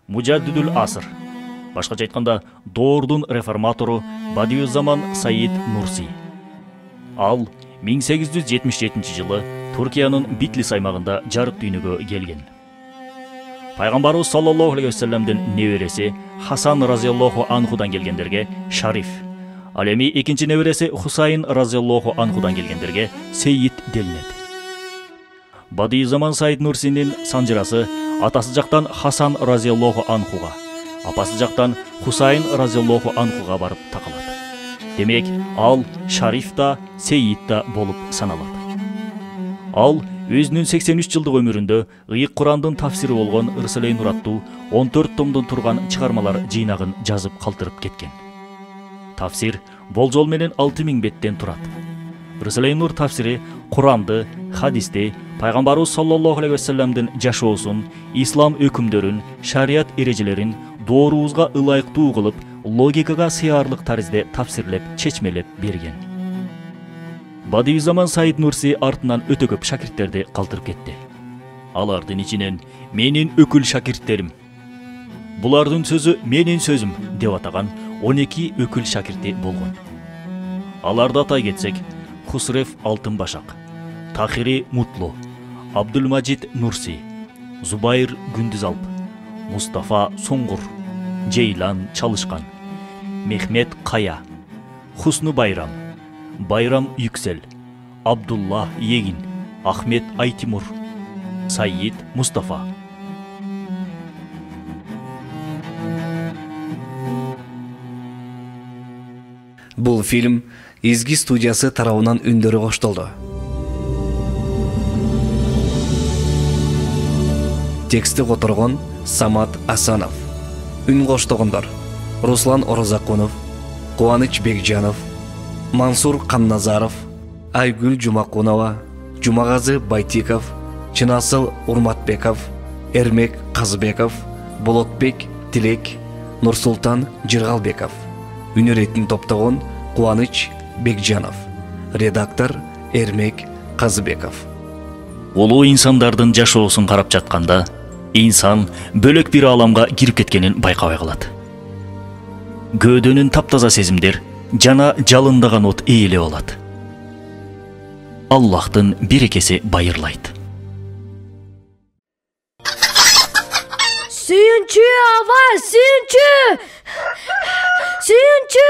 Мужаддидул аср. Башкача айтканда, доордун реформатору Бадиузаман Саид Нурси. Ал 1877 жылы Түркиянын Битлис аймагында жарык дүйнөгө келген. Пайгамбарыбыз саллаллаху алейхи вассаламдын небереси Хасан разияллаху анхудан келгендерге Шариф, ал эми экинчи небереси Хусайн разияллаху анхудан келгендерге Сейид делинет. Бадиузаман Саид Нурсинин санжырасы атасы жактан Хасан разияллаху анхуга, апасы жактан Хусайн разияллаху анхуга барып такалат. Демек, ал Шариф да, Сейид да болуп саналат. Ал өзүнүн 83 жылдык өмүрүндө ыйык Курандын тафсири болгон Рисале-и Нур аттуу 14 томдон турган чыгармалар жыйнагын жазып калтырып кеткен. Тафсир болжол менен 6000 беттен турат. Рисале-и Нур тафсири Куранды, хадисти, пайгамбарыбыз саллаллаху алейхи вассаламдын жашоосун, ислам өкүмдөрүн, шарият эрежелерин доорубузга ылайыктуу кылып, логикага сыярлык таризде тафсирлеп, чечмелеп берген. Бадиузаман Саид Нурси артынан өтө көп шакирттерди калтырып кетти. Алардын ичинен менин өкүл шакирттерим, булардын сөзү менин сөзүм деп атаган 12 өкүл шакирти болгон. Аларды атай кетсек, Хусрев Алтынбашак, Тахири Мутлу, Абдулмажид Нурси, Зубайыр Күндүзалп, Мустафа Соңгур, Жейлан Чалышкан, Мехмет Кая, Хусну Байрам, Байрам Yüksel, Абдулла Егин, Ахмет Айтимур, Саид Мустафа. Бул фильм Изги студиясы тарабынан үндөрү коштолду. Тексти которгон Самат Асанов. Үн коштогондор Руслан Орозакунов, Кубаныч Бекжанов, Мансур Канназаров, Айгүл Жумакунова, Жумагазы Байтиков, Чынасыл Урматбеков, Эрмек Казбеков, Болотбек Тилек, Нурсултан Жыргалбеков. Үнөрөтүн топтогон Кубаныч Бекжанов. Редактор Эрмек Казбеков. Улуу инсандардын жашоосун карап жатканда, инсан бөлөк бир ааламга кирип кеткенин байкабай калат. Көөдөнүн таптаза сезимдер жана жалындаган от ээлеп алат. Аллахтын берекеси байырлайт. Сүйүнчү аба, сүйүнчү! Сүйүнчү!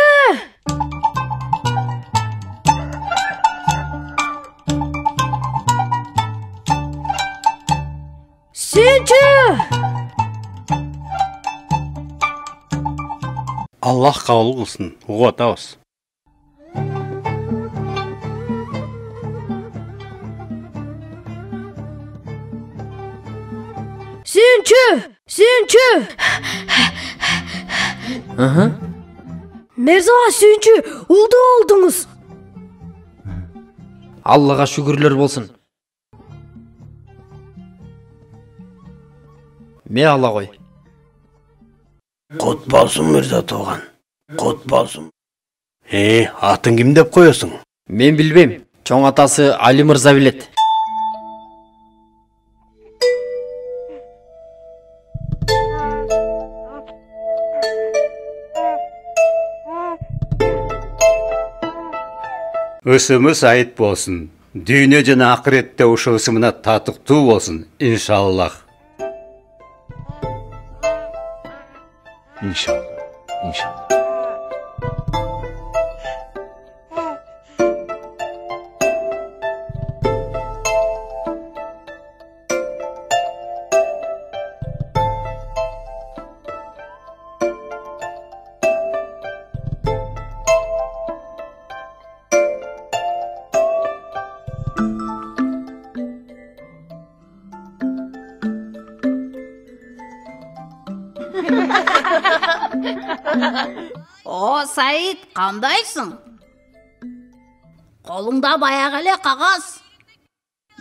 Сүйүнчү! Аллах кабыл кылсын, угуп атабыз. Сүйүнчү! Сүйүнчү! Мерзава сүйүнчү, улду болдуңуз. Аллага шүгүрлөр болсун. Ме ала кой. Кот болсун мырза туган. Кот болсун. Атын ким деп коесуң? Мен билбейм. Чоң атасы Али мырза билет. Өсүмүз айт болсун. Дүйнө жана акыретте ушул ысымына татыктуу болсун, иншаллах. İnşallah. О, Саид, кандайсың? Колуңда баягы эле кагаз.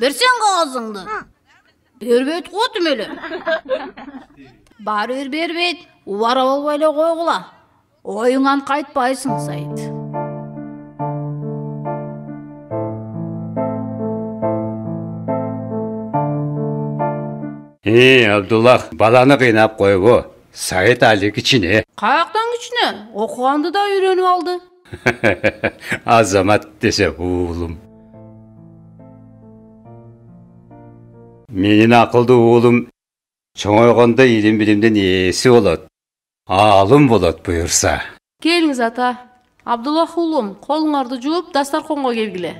Берсең кагазыңды. Бербейт го түмөлө. Баары бир бербейт, убара болбой эле койгула. Оюңан кайтпайсың, Саид. Абдуллах, баланы кыйнап койбо. Саит али кичине. Каяктан кичине? Окуганды да үйрөнүп алды. Азамат десе уулум. Менин акылдуу уулум чоңойгондо илим билимдин ээси болот. Аалым болот буюрса. Келиңиз ата. Абдуллах уулум, колуңарды жууп, дастарконго келгиле.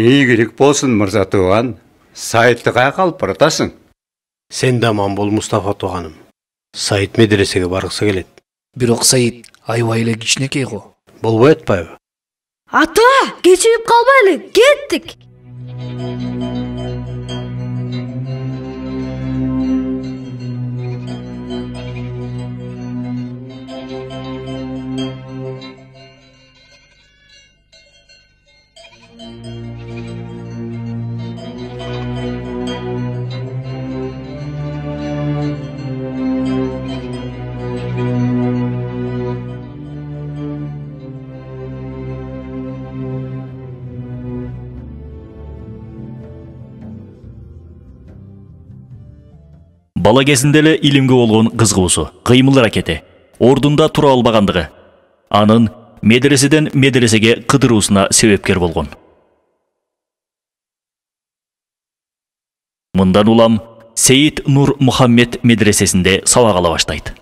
Ийгилик болсун мырза тууган. Сайтты каяка алып баратасың? Сен де аман бол, Мустафа тууганым. Саит медресеге баргысы келет. Бирок Саит аябай эле кичинекей го. Болбой атпайбы? Ата, кечирип калбайлы, кеттик. Бала кезинде эле илимге болгон кызыгуусу, кыймыл аракети, ордунда тура албагандыгы анын медреседен медресеге кыдыруусуна себепкер болгон. Мындан улам Сейит Нур Мухаммед медресесинде сабак ала баштайт.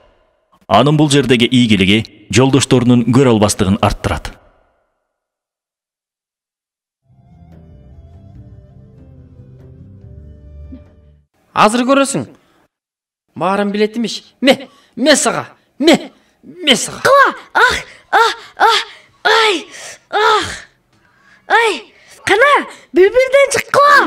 Анын бул жердеги ийгилиги жолдошторунун көрө албастыгын арттырат. Азыр көрөсүң. Баарын билет имиш. Ме сага. Ме сага. Ай, кана, бирбирден чыккыла.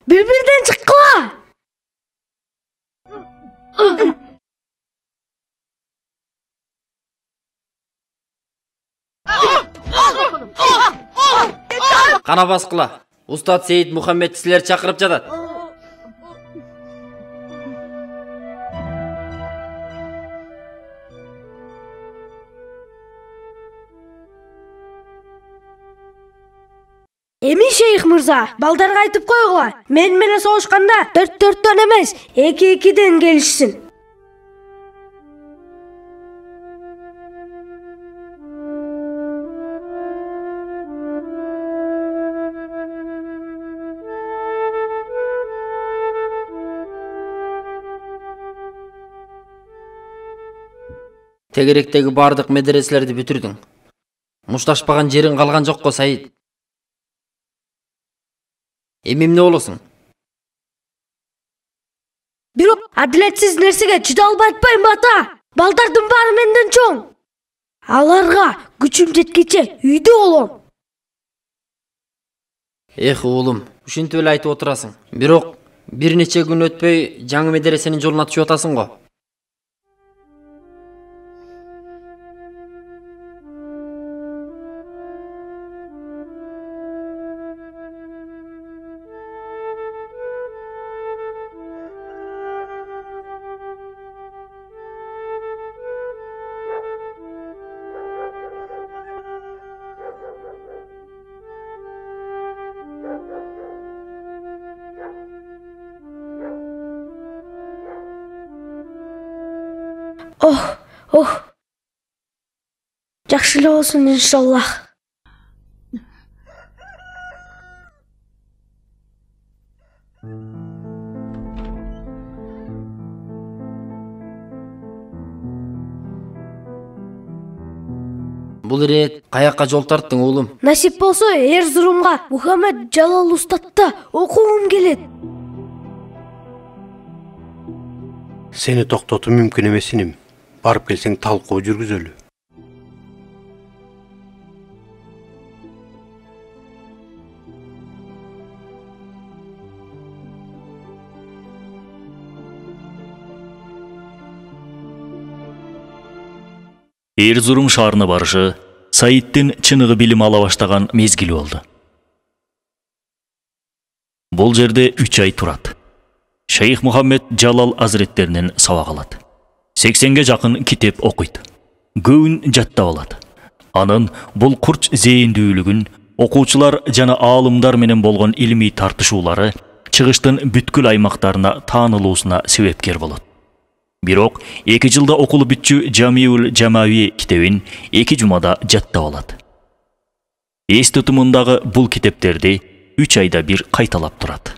Бирбирден чыккыла. Кана баскыла. Устат Сейит Мухаммед силер чакырып жатат. Эми шейх мырза, балдарга айтып койгула. Мен менен согушканда 4-4төн эмес, 2-2ден келишсин. Тегеректеги бардык медреселерди бүтүрдүң. Мушташпаган жериң калган жокко, Саид. Эми эмне болосуң? Бирок адилетсиз нерсеге чыда албай атпайм ата. Балдардын баары менден чоң. Аларга күчүм жеткенче үйдө болом. Эх уулум, ушинтип эле айтып отурасың. Бирок бир нече күн өтпөй жаңы медресенин жолуна түшүп атасың го. Жакшы эле болсун иншаллах. Бул ирет каякка жол тарттың уулум? Насип болсо Эрзурумга Мухаммед Жалал устатта окугум келет. Сени токтотуу мүмкүн эмес иним. Барып келсең талкуу жүргүзөлү. Эрзурум шаарына барышы Саидтин чыныгы билим ала баштаган мезгили болду. Бул жерде 3 ай турат. Шейх Мухаммед Жалал азреттеринен сабак алат. 80ге жакын китеп окуйт. Көбүн жаттап алат. Анын бул курч зээндүүлүгүн окуучулар жана аалымдар менен болгон илимий тартышуулары чыгыштын бүткүл аймактарына таанылуусуна себепкер болот. Бирок 2 жылда окулуп бүтчү Жамиул Жамави китебин 2 жумада жаттап алат. Эс тутумундагы бул китептерди 3 айда бир кайталап турат.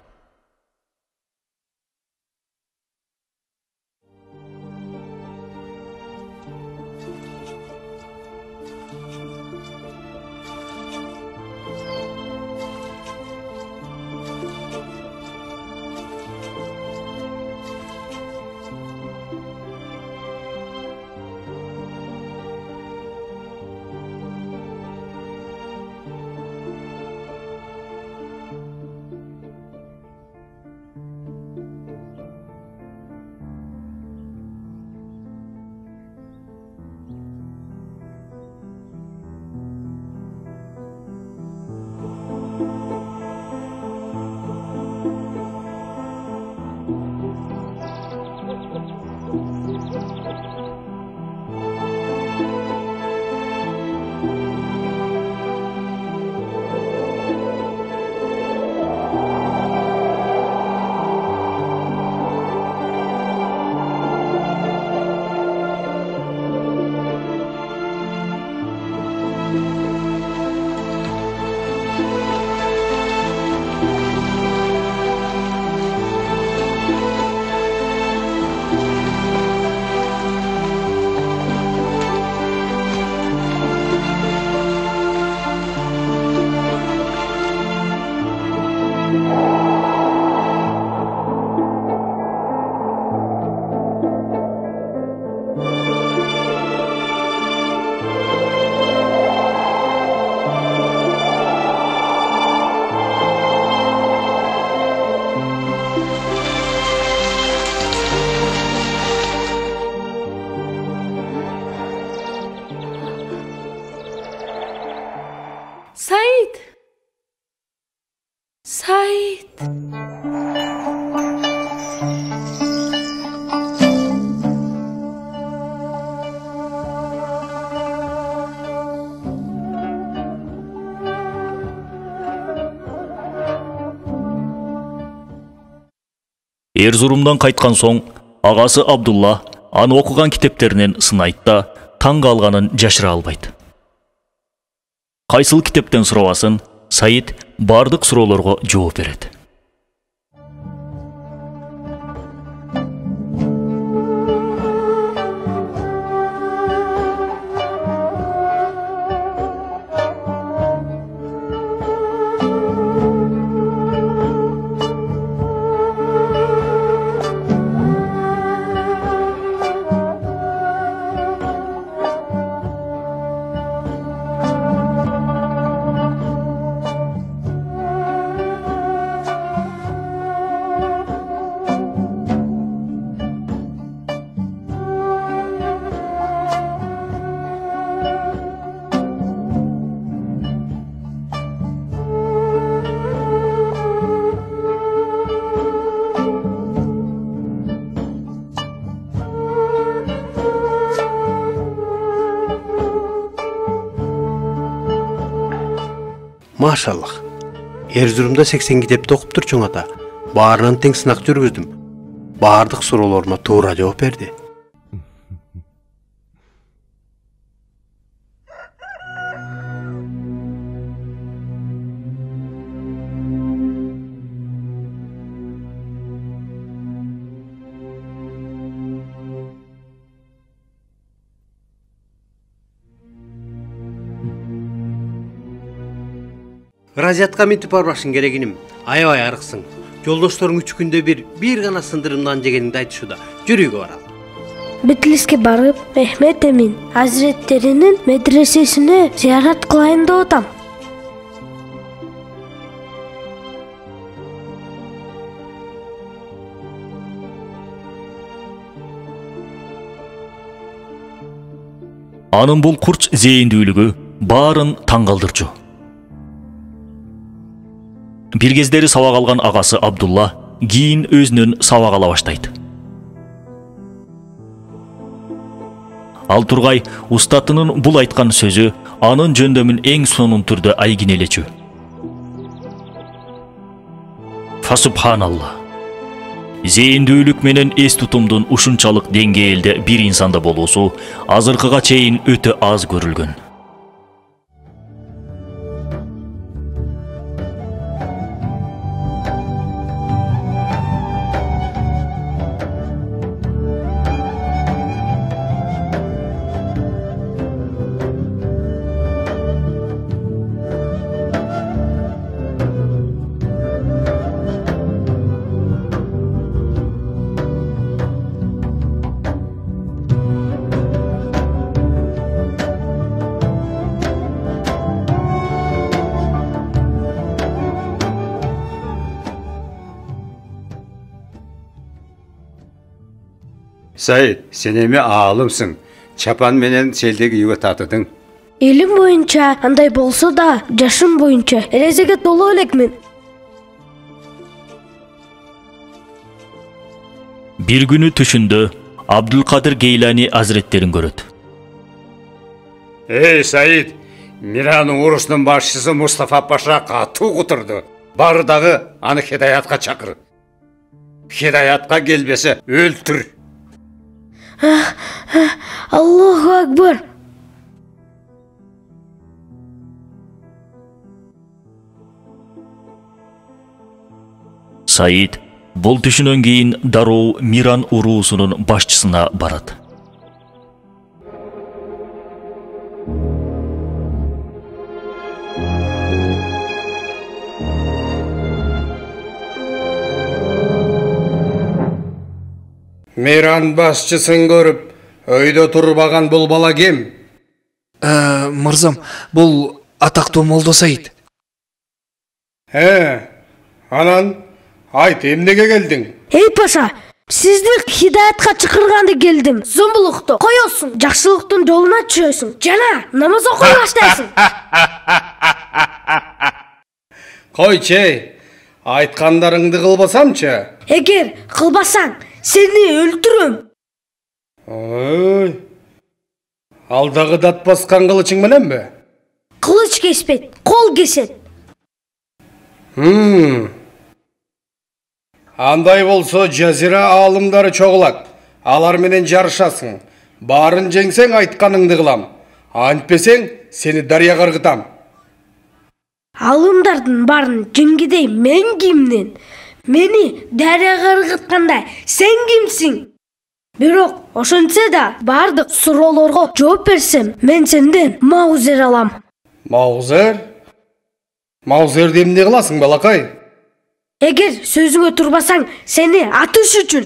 Said. Эрзурумдан кайткан соң, агасы Абдулла аны окуган китептеринен сынайт да, таң калганын жашыра албайт. Кайсыл китептен сурабасын, Саид бардык суроолорго жооп берет. Машаллах. Эрзурумда 80 китепти окуп турчуң ата. Баарынан тең сынак жүргүздүм. Бардык суроолорума туура жооп берди. Разиятка минтип барбашың керегиним. Аябай арыксың. Жолдошторуң 3 күндө бир гана сындырымдан жегениңди айтышууда. Жүрүүгө баралы. Битлиске барып, Мехмет Эмин азиреттеринин медресесине зыярат кылайын деп атам. Анын бул курч зээндүүлүгү баарын таң калтырчу. Бир кездери сабак алган агасы Абдулла кийин өзүнөн сабак ала баштайт. Ал тургай устатынын бул айткан сөзү анын жөндөмүн эң сонун түрдө айгинелечү. Фасубханалла. Зээндүүлүк менен эс тутумдун ушунчалык деңгээлде бир инсанда болуусу азыркыга чейин өтө аз көрүлгөн. Саид, сен эми аалымсың. Чапан менен селдеги үйгө татыдың. Элим боюнча андай болсо да, жашым боюнча эрезеге толо элекмин. Бир күнү түшүндө Абдулкадыр Гейлани азреттерин көрөт. Эй, Саид, Миранын урусунун башчысы Мустафа Паша катуу кутурду. Бары дагы аны хидаятка чакыр. Хидаятка келбесе өлтүр. Аллаху акбар. Саид бул түшүнөн кийин дароо Миран уруусунун башчысына барат. Миран башчысын көрүп, өйдө турбаган бул бала ким? Мырзам, бул атактуу Молдо Саид. Анан айт, эмнеге келдиң? Эй паша, сизди хидаятка чакырганды келдим. Зомбулукту коесуң, жакшылыктын жолуна түшөсүң, жана намаз окуй баштайсың. Койчу, айткандарыңды кылбасамчы? Эгер кылбасаң, сени өлтүрөм. Ой. Алдагы дат баскан кылычың мененби? Кылыч кеспейт, кол кесет. Андай болсо жазира аалымдары чогулат. Алар менен жарышасың. Барын жеңсең айтканыңды кылам. Антпесең сени дарыяга ыргытам. Алымдардын барын жеңгидей мен кимдин? Мени дарыяга ыргытканда сен кимсиң? Бирок ошентсе да бардык суроолорго жооп берсем, мен сенден маузер алам. Маузер? Маузерди эмне кыласың, балакай? Эгер сөзүңө турбасаң, сени атыш үчүн.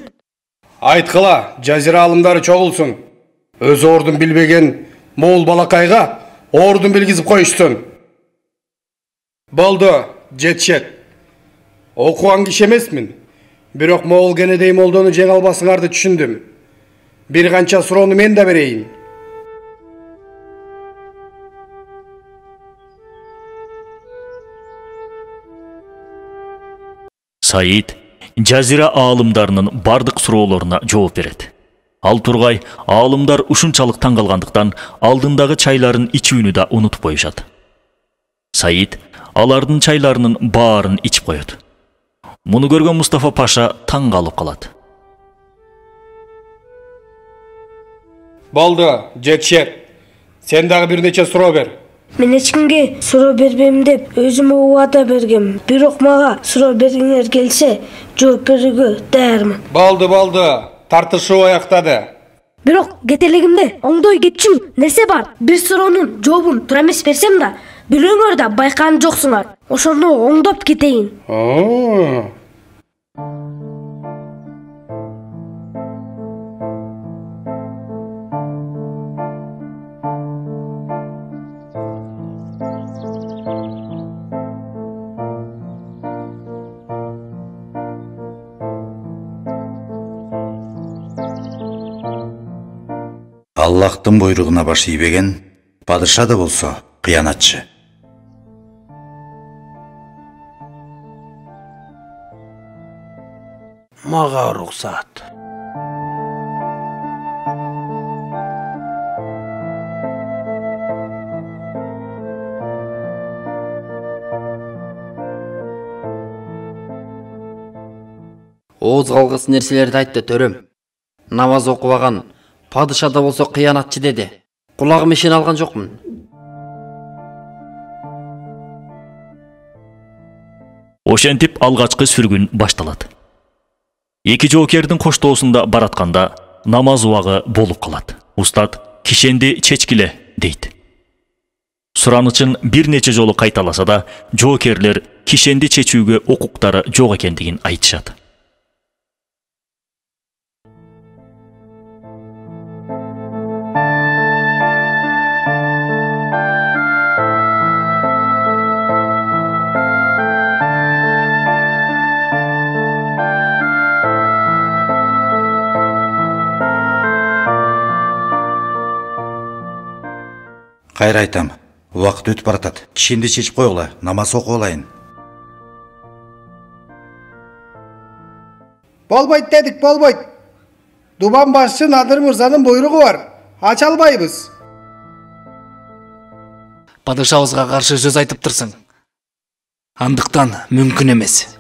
Айткыла, жазира алымдары чогулсун. Өз ордун билбеген моул балакайга ордун билгизип коюштун. Болду, жетишет. Окуган киши эмесмин. Бирок моул кенедей молдону жеңе албасыңарды түшүндүм. Бир канча суроону мен да берейин. Саид жазира аалымдарынын бардык суроолоруна жооп берет. Ал тургай аалымдар ушунчалык таң калгандыктан алдындагы чайларын ичүүнү да унутуп коюшат. Саид алардын чайларынын баарын ичип коет. Муну көргөн Мустафа Паша таң калып калат. Болду, жетишет. Сен дагы бир нече суроо бер. Мен эч кимге суроо бербейм деп өзүмө убада бергем. Бирок мага суроо бергиңер келсе, жооп берүүгө даярмын. Болду. Тартышуу аяктады. Бирок кетелегимде оңдой кетчү нерсе бар. Бир суроонун жообун туура эмес берсем да, бирөөңөр да байкаган жоксуңар. Ошону оңдоп кетейин. Аллахтын буйругуна баш ийбеген падыша да болсо кыянатчы. Мага уруксат. Ооз калгыс нерселерди айтты төрөм. Намаз окубаган падыша да болсо кыянатчы деди. Кулагым ишене алган жокмун. Ошентип алгачкы сүргүн башталат. Эки жоокердин коштоосунда баратканда намаз убагы болуп калат. Устат кишенди чечкиле дейт. Суранычын бир нече жолу кайталаса да, жоокерлер кишенди чечүүгө укуктары жок экендигин айтышат. Кайра айтам, убакыт өтүп баратат. Кишенди чечип койгула, намаз окуп алайын. Болбойт дедик, болбойт. Дубан башчы Надыр мырзанын буйругу бар. Ача албайбыз. Падышабызга каршы сөз айтыптырсың. Андыктан мүмкүн эмес.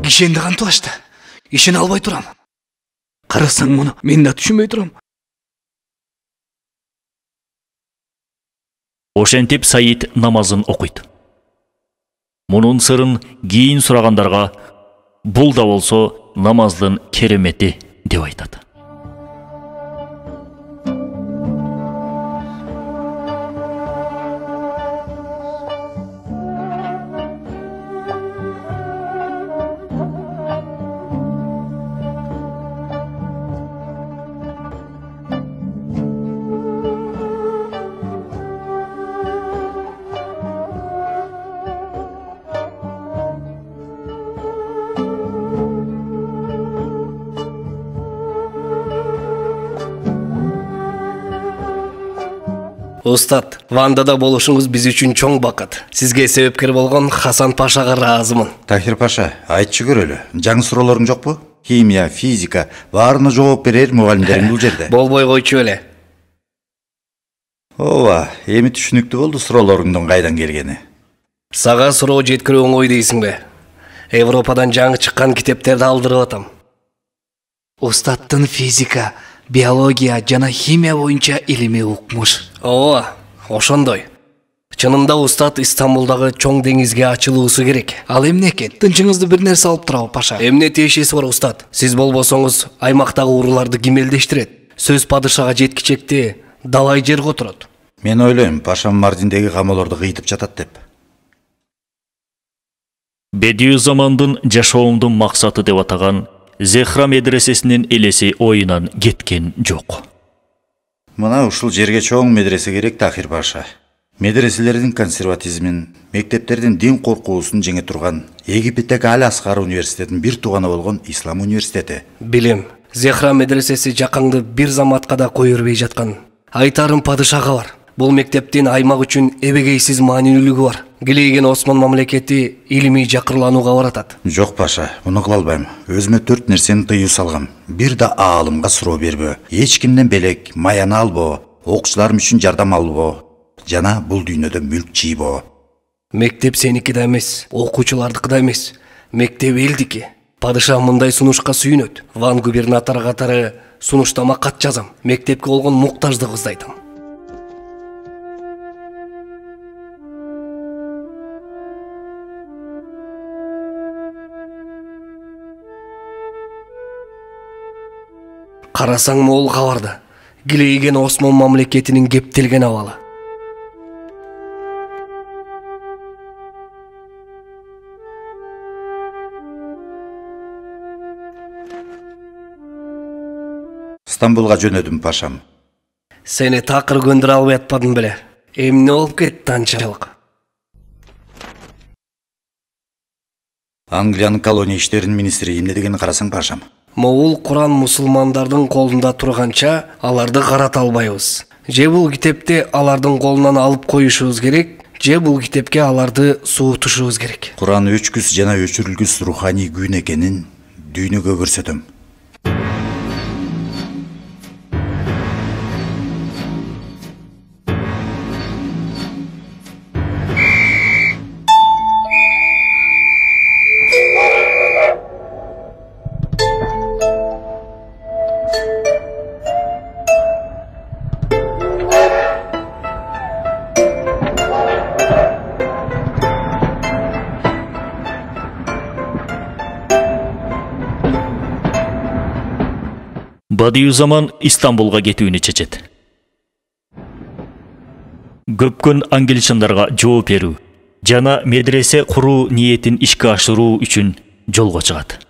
Кишенди кантип ачты? Ишене албай турам. Карасаң муну, мен да түшүнбөй турам. Ошентип Саид намазын окуйт. Мунун сырын кийин сурагандарга бул да болсо намаздын керемети деп айтат. Устат, Вандада болушуңуз биз үчүн чоң бакыт. Сизге себепкер болгон Хасан Пашага ыраазымын. Тахир Паша, айтчы көрөлү. Жаңы суроолоруң жокпу? Химия, физика, баарына жооп берер мугалимдериң бул жерде. Болбой койчу эле. Ооба, эми түшүнүктүү болду суроолоруңдун кайдан келгени. Сага суроо жеткирүү оңой дейсиңби? Европадан жаңы чыккан китептерди алдырып атам. Устаттын физика, биология жана химия боюнча илимий укмуш. Ооба, ошондой. Чынында устат Истанбулдагы чоң деңизге ачылуусу керек. Ал эмне экен? Тынчыңызды бир нерсе алып турабы, Паша? Эмне тиешеси бар, устат? Сиз болбосоңуз аймактагы урууларды ким элдештирет? Сөз падышага жеткичекти далай жерге отурат. Мен ойлойм, Пашам Мардиндеги камоолорду кыйтып жатат деп. Бедиү замандын жашоомдун максаты деп атаган Зехра медресесинин элеси оюнан кеткен жок. Мына ушул жерге чоң медресе керек, Тахир Паша. Медреселердин консерватизмин, мектептердин дин коркуусун жеңе турган Египеттеги Аль-Асқар университетинин бир тууганы болгон Ислам университети. Билем, Зехра медресеси жакаңды бир заматка да кое бербей жаткан. Айтарым падышага бар. Бул мектептин аймак үчүн эбегейсиз маанилүүлүгү бар. Килейген Осман мамлекети илимий жакырланууга баратат. Жок, Паша, муну кыла албайм. Өзүмө 4 нерсени тыюу салгам. Бир да аалымга суроо бербөө. Эч кимден белек, маяны албоо, окуучуларым үчүн жардам албоо. Жана бул дүйнөдө мүлк чийбоо. Мектеп сеники да эмес, окуучулардыкы да эмес. Мектеп элдики. Падыша мындай сунушка сүйүнөт. Ван губернатор катары сунуштама кат жазам. Мектепке болгон муктаждыгыбызды айтам. Карасаң могул кабарда. Килейген Осман мамлекетинин кептелген абалы. Стамбулга жөнөдүм пашам. Сени такыр көндүрө албай атпадым беле. Эмне болуп кетти анчалык? Англиянын колония иштеринин министри эмне дегенин карасаң пашам. Могул Куран мусулмандардын колунда турганча аларды карата албайбыз. Же бул китепти алардын колунан алып коюшубуз керек, же бул китепке аларды суутушубуз керек. Куран өчкүс жана өчүрүлгүс руханий күн экенин дүйнөгө көрсөтөм. Бадиюзаман Истанбулга кетүүнү чечет. Көпкөн ангелчандарга жооп берүү жана медресе куруу ниетин ишке ашыруу үчүн жолго чыгат.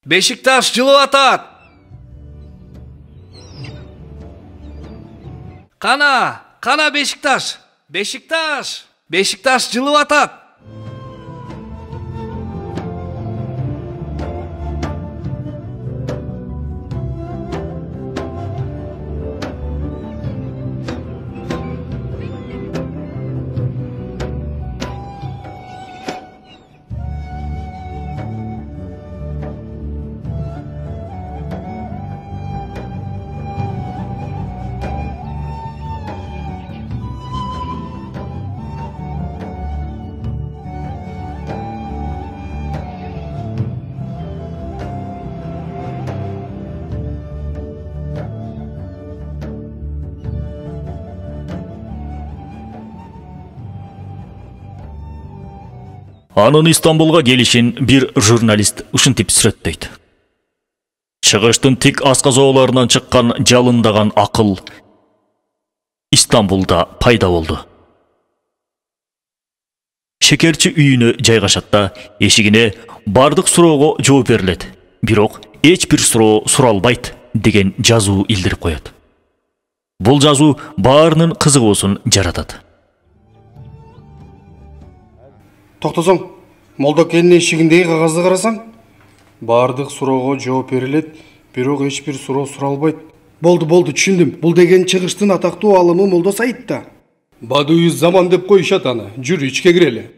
Бешикташ жылып атат. Кана Бешикташ. Бешикташ жылып атат. Анын Истанбулга келишин бир журналист ушинтип сүрөттөйт. Чыгыштын тик асказоолорунан чыккан жалындаган акыл Истанбулда пайда болду. Шекерчи үйүнө жайгашат да, эшигине бардык суроого жооп берилет, бирок эч бир суроо суралбайт деген жазуу илдирип коет. Бул жазуу баарынын кызыгуусун жаратат. Токтосоң, молдокенин эшигиндеги кагазды карасаң, бардык суроого жооп берилет, бирок эч бир суроо суралбайт. Болду, түшүндүм. Бул деген чыгыштын атактуу алымы Молдо Саид да. Бадиюззаман деп коюшат аны. Жүр, ичке кирели.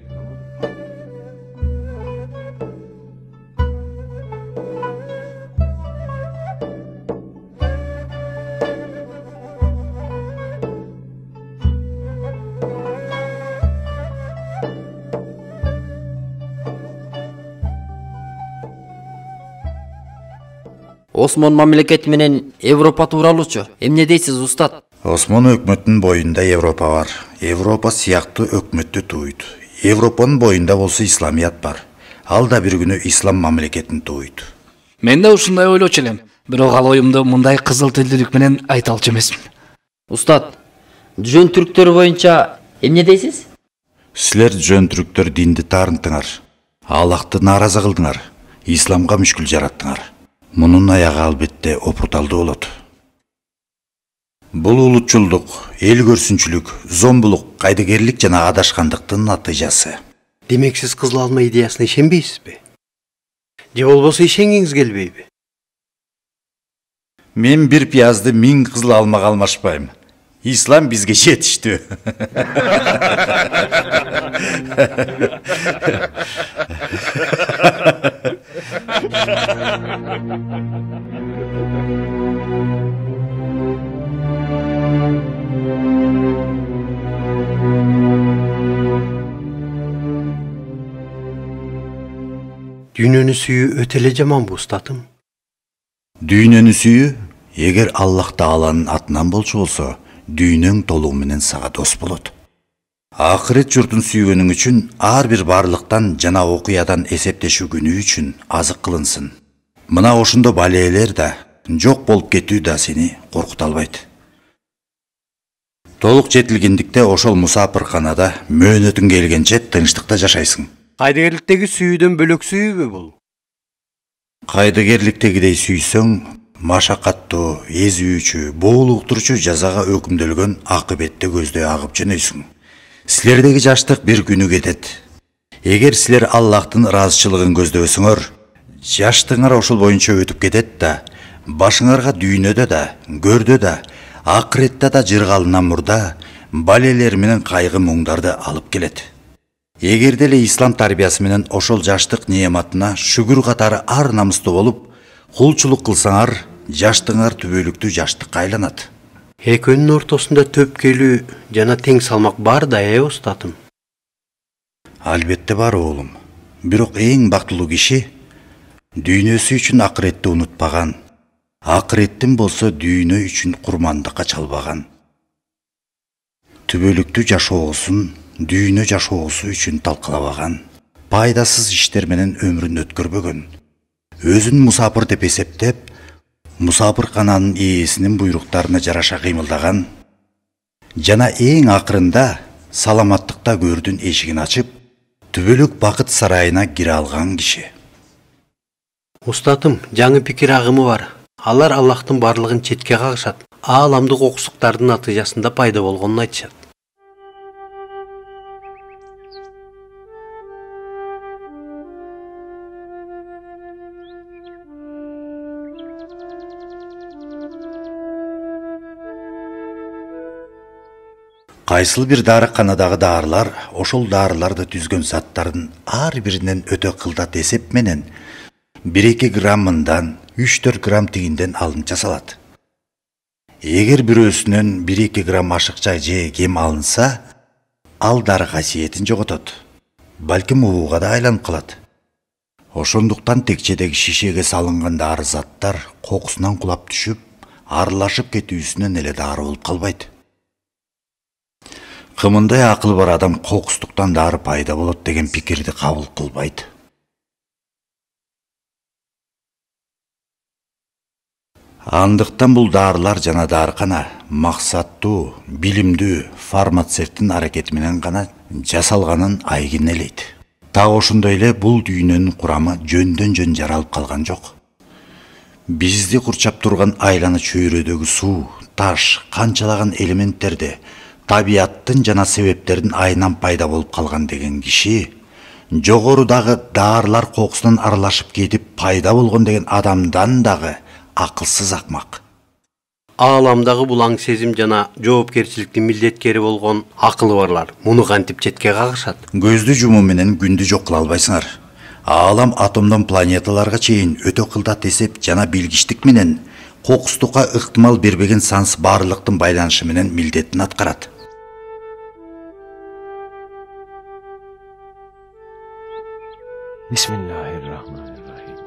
Осмон мамлекети менен Европа тууралуучу эмне дейсиз устат? Осмон өкмөтүнүн боюнда Европа бар. Европа сыяктуу өкмөттү тууйт. Европанын боюнда болсо исламият бар. Ал да бир күнү ислам мамлекетин тууйт. Мен да ушундай ойлочу элем. Бирок ал оюмду мындай кызыл тилдүүлүк менен айта алчу эмесмин. Устат, жөн түрктөр боюнча эмне дейсиз? Силер жөн түрктөр динди таарынтыңар. Аллахты наараза кылдыңар. Исламга мүшкүл жараттыңар. Мунун аягы албетте опурталдуу болот. Бул улутчулдук, эл көрсүнчүлүк, зомбулук, кайдыгерлик жана адашкандыктын натыйжасы. Демек сиз кызыл алма идеясына ишенбейсизби? Же болбосо ишенгиңиз келбейби? Мен бир пиязды 1000 кызыл алмага алмашпайм. Ислам бизге жетиштүү. Дүйнөнү сүйүү өтө эле жаманбы устатым? Дүйнөнү сүйүү, эгер Аллах Тааланын атынан болчу болсо, дүйнөң толугу менен сага дос болот. Акырет журтун сүйгөнүң үчүн ар бир барлыктан жана окуядан эсептешүү күнү үчүн азык кылынсын. Мына ошондо балээлер да, жок болуп кетүү да сени коркута албайт. Толук жетилгендикте ошол мусапырканада мөөнөтүң келгенче тынчтыкта жашайсың. Кайдыгерликтеги сүйүүдөн бөлөк сүйүүбү бул? Кайдыгерликтегидей сүйсөң, машакаттуу, эзүүчү, боолуктурчу жазага өкүмдөлгөн акыбетти көздөй агып жөнөйсүң. Силердеги жаштык бир күнү кетет. Эгер силер Аллахтын ыраазычылыгын көздөбөсөңөр, жаштыгыңар ошол боюнча өтүп кетет да, башыңарга дүйнөдө да, көрдө да, акыретте да жыргалынан мурда балелер менен кайгы муңдарды алып келет. Эгер деле ислам тарбиясы менен ошол жаштык неаматына шүгүр катары ар намыстуу болуп, кулчулук кылсаңар, жаштыгыңар түбөлүктүү жаштыкка айланат. Экөөнүн ортосунда төпкөлүү жана тең салмак бар да, устатым? Албетте бар оолум. Бирок эң бактылуу киши дүйнөсү үчүн акыретти унутпаган, акыреттин болсо дүйнө үчүн курмандыкка чалбаган. Түбөлүктүү жашоосун дүйнө жашоосу үчүн талкалабаган, пайдасыз иштер менен өмүрүн өткөрбөгөн, өзүн мусапыр деп эсептеп, мусапыркананын ээсинин буйруктарына жараша кыймылдаган, жана эң акырында саламаттыкта көрдүн эшигин ачып, түбөлүк бакыт сарайына кире алган киши. Устатым, жаңы пикир агымы бар. Алар Аллахтын барлыгын четке кагышат. Ааламдык окусуктардын натыйжасында пайда болгонун айтышат. Кайсыл бир дарыканадагы даарылар, ошол даарыларды түзгөн заттардын ар биринен өтө кылдат эсеп менен 1-2 граммындан 3-4 грамм тигинден алынып жасалат. Эгер бирөөсүнөн 1-2 грамм ашыкча же кем алынса, ал дары касиетин жоготот. Балким ууга да айланып калат. Ошондуктан текчедеги шишеге салынган дары заттар кокусунан кулап түшүп, аралашып кетүүсүнөн эле дары болуп калбайт. Кымындай акылы бар адам кокустуктан дары пайда болот деген пикирди кабыл кылбайт. Андыктан бул даарылар жана дарыкана максаттуу, билимдүү фармацевттин аракети менен гана жасалганын айгин элейт. Так ошондой эле бул дүйнөнүн курамы жөндөн жөн жаралып калган жок. Бизди курчап турган айланы чөйрөдөгү суу, таш, канчалаган элементтерди табияттын жана себептердин айынан пайда болуп калган деген киши, жогорудагы даарылар кокусунан аралашып кетип пайда болгон деген адамдан дагы акылсыз акмак. Ааламдагы бул аң сезим жана жоопкерчиликтин милдеткери болгон акылы барлар муну кантип четке кагышат? Көздү жумуу менен күндү жок кыла албайсыңар. Аалам атомдон планеталарга чейин өтө кылдат эсеп жана билгичтик менен кокустукка ыктымал бербеген санс барлыктын байланышы менен милдетин аткарат. Bismillahirrahmanirrahim.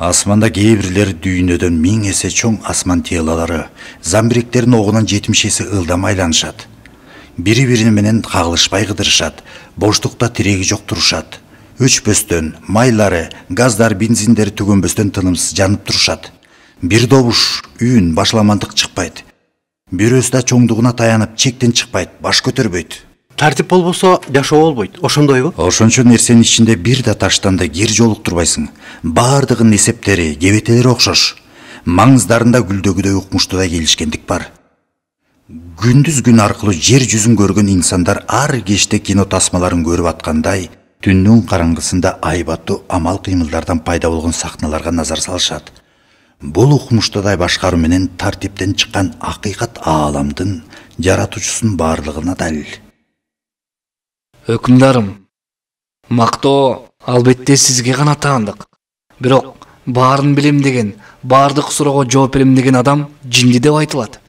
Асманда кээ бирлери дүйнөдөн 1000 эсе чоң асман телалары, замбиректердин огунан 70 эсе ылдам айланышат. Бири-бири менен кагылышпай кыдырышат, боштукта тиреги жок турушат. Өчпөстөн, майлары, газдар, бензиндери түгөнбөстөн тынымсыз жанып турушат. Бир добуш, үн, башламандык чыкпайт. Бирөөсү да чоңдугуна таянып, чектен чыкпайт, баш көтөрбөйт. Тартип болбосо жашоо болбойт, ошондойбу? Ошончо нерсенин ичинде бир да таштан да кир жолуктурбайсың. Бардыгынын эсептери, кебетелери окшош. Маңыздарында гүлдөгүдөй укмуштуудай келишкендик бар. Күндүз күн аркылуу жер жүзүн көргөн инсандар ар кечте кино тасмаларын көрүп аткандай, түндүн караңгысында айбаттуу амал кыймылдардан пайда болгон сахналарга назар салышат. Бул укмуштуудай башкаруу менен тартиптен чыккан акыйкат ааламдын жаратуучусунун баардыгына далил. Өкүмдарым, мактоо албетте сизге гана таандык. Бирок баарын билем деген, баардык суроого жооп берем деген адам жинди деп айтылат.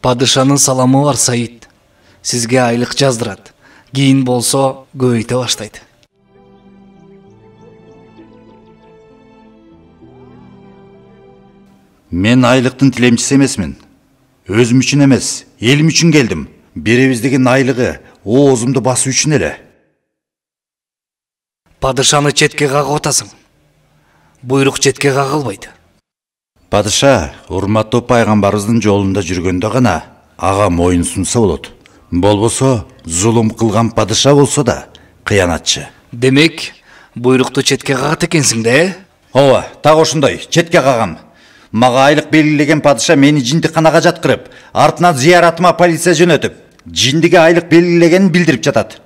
Падышанын саламы бар, Саид. Сизге айлык жаздырат. Кийин болсо көбөйтө баштайт. Мен айлыктын тилемчиси эмесмин. Өзүм үчүн эмес, элим үчүн келдим. Беребиздигин айлыгы оозумду басуу үчүн эле. Падышаны четке кагып атасың. Буйрук четке кагылбайт. Падыша, урматтуу пайгамбарыбыздын жолунда жүргөндө гана ага моюн сунса болот. Болбосо, зулум кылган падыша болсо да кыянатчы. Демек, буйрукту четке кагат экенсиң да? Ооба, так ошондой, четке кагам. Мага айлык белгилеген падыша мени жиндикканага жаткырып, артынан зияратыма полиция жөнөтүп, жиндиге айлык белгилегенин билдирип жатат.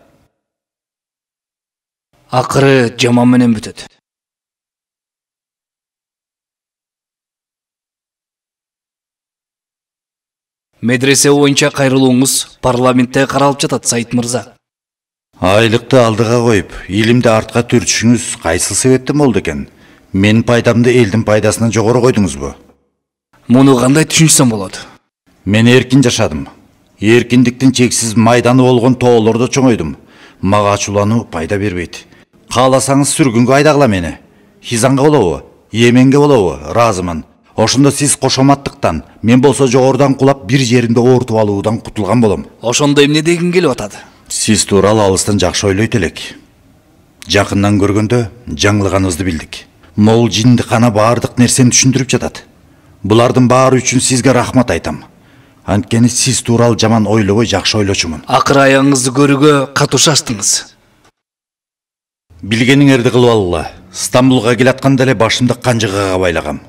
Акыры жаман менен бүтөт. Медресе боюнча кайрылууңуз парламентте каралып жатат, Саид мырза. Айлыкты алдыга коюп, илимди артка түртүшүңүз кайсыл себептен болду экен? Менин пайдамды элдин пайдасынан жогору койдуңузбу? Муну кандай түшүнсөм болот? Мен эркин жашадым. Эркиндиктин чексиз майданы болгон тоолордо чоңойдум. Мага ачуулануу пайда бербейт. Кааласаңыз сүргүнгө айдагыла мени. Хизанга болобу? Йеменге болобу? Ыраазымын. Ошондо сиз кошоматтыктан, мен болсо жогорудан кулап бир жеримди оорутуп алуудан кутулган болом. Ошондо эмне дегин келип атат? Сиз тууралуу алыстан жакшы ойлойт элек. Жакындан көргөндө жаңылганыбызды билдик. Могул жиндикана баардык нерсени түшүндүрүп жатат. Булардын баары үчүн сизге рахмат айтам. Анткени сиз тууралуу жаман ойлобой жакшы ойлочумун. Акыры аяңыңызды көрүүгө катуу шаштыңыз. Билгениңерди кылып алгыла. Стамбулга келатканда эле башымды канжыгага байлагам.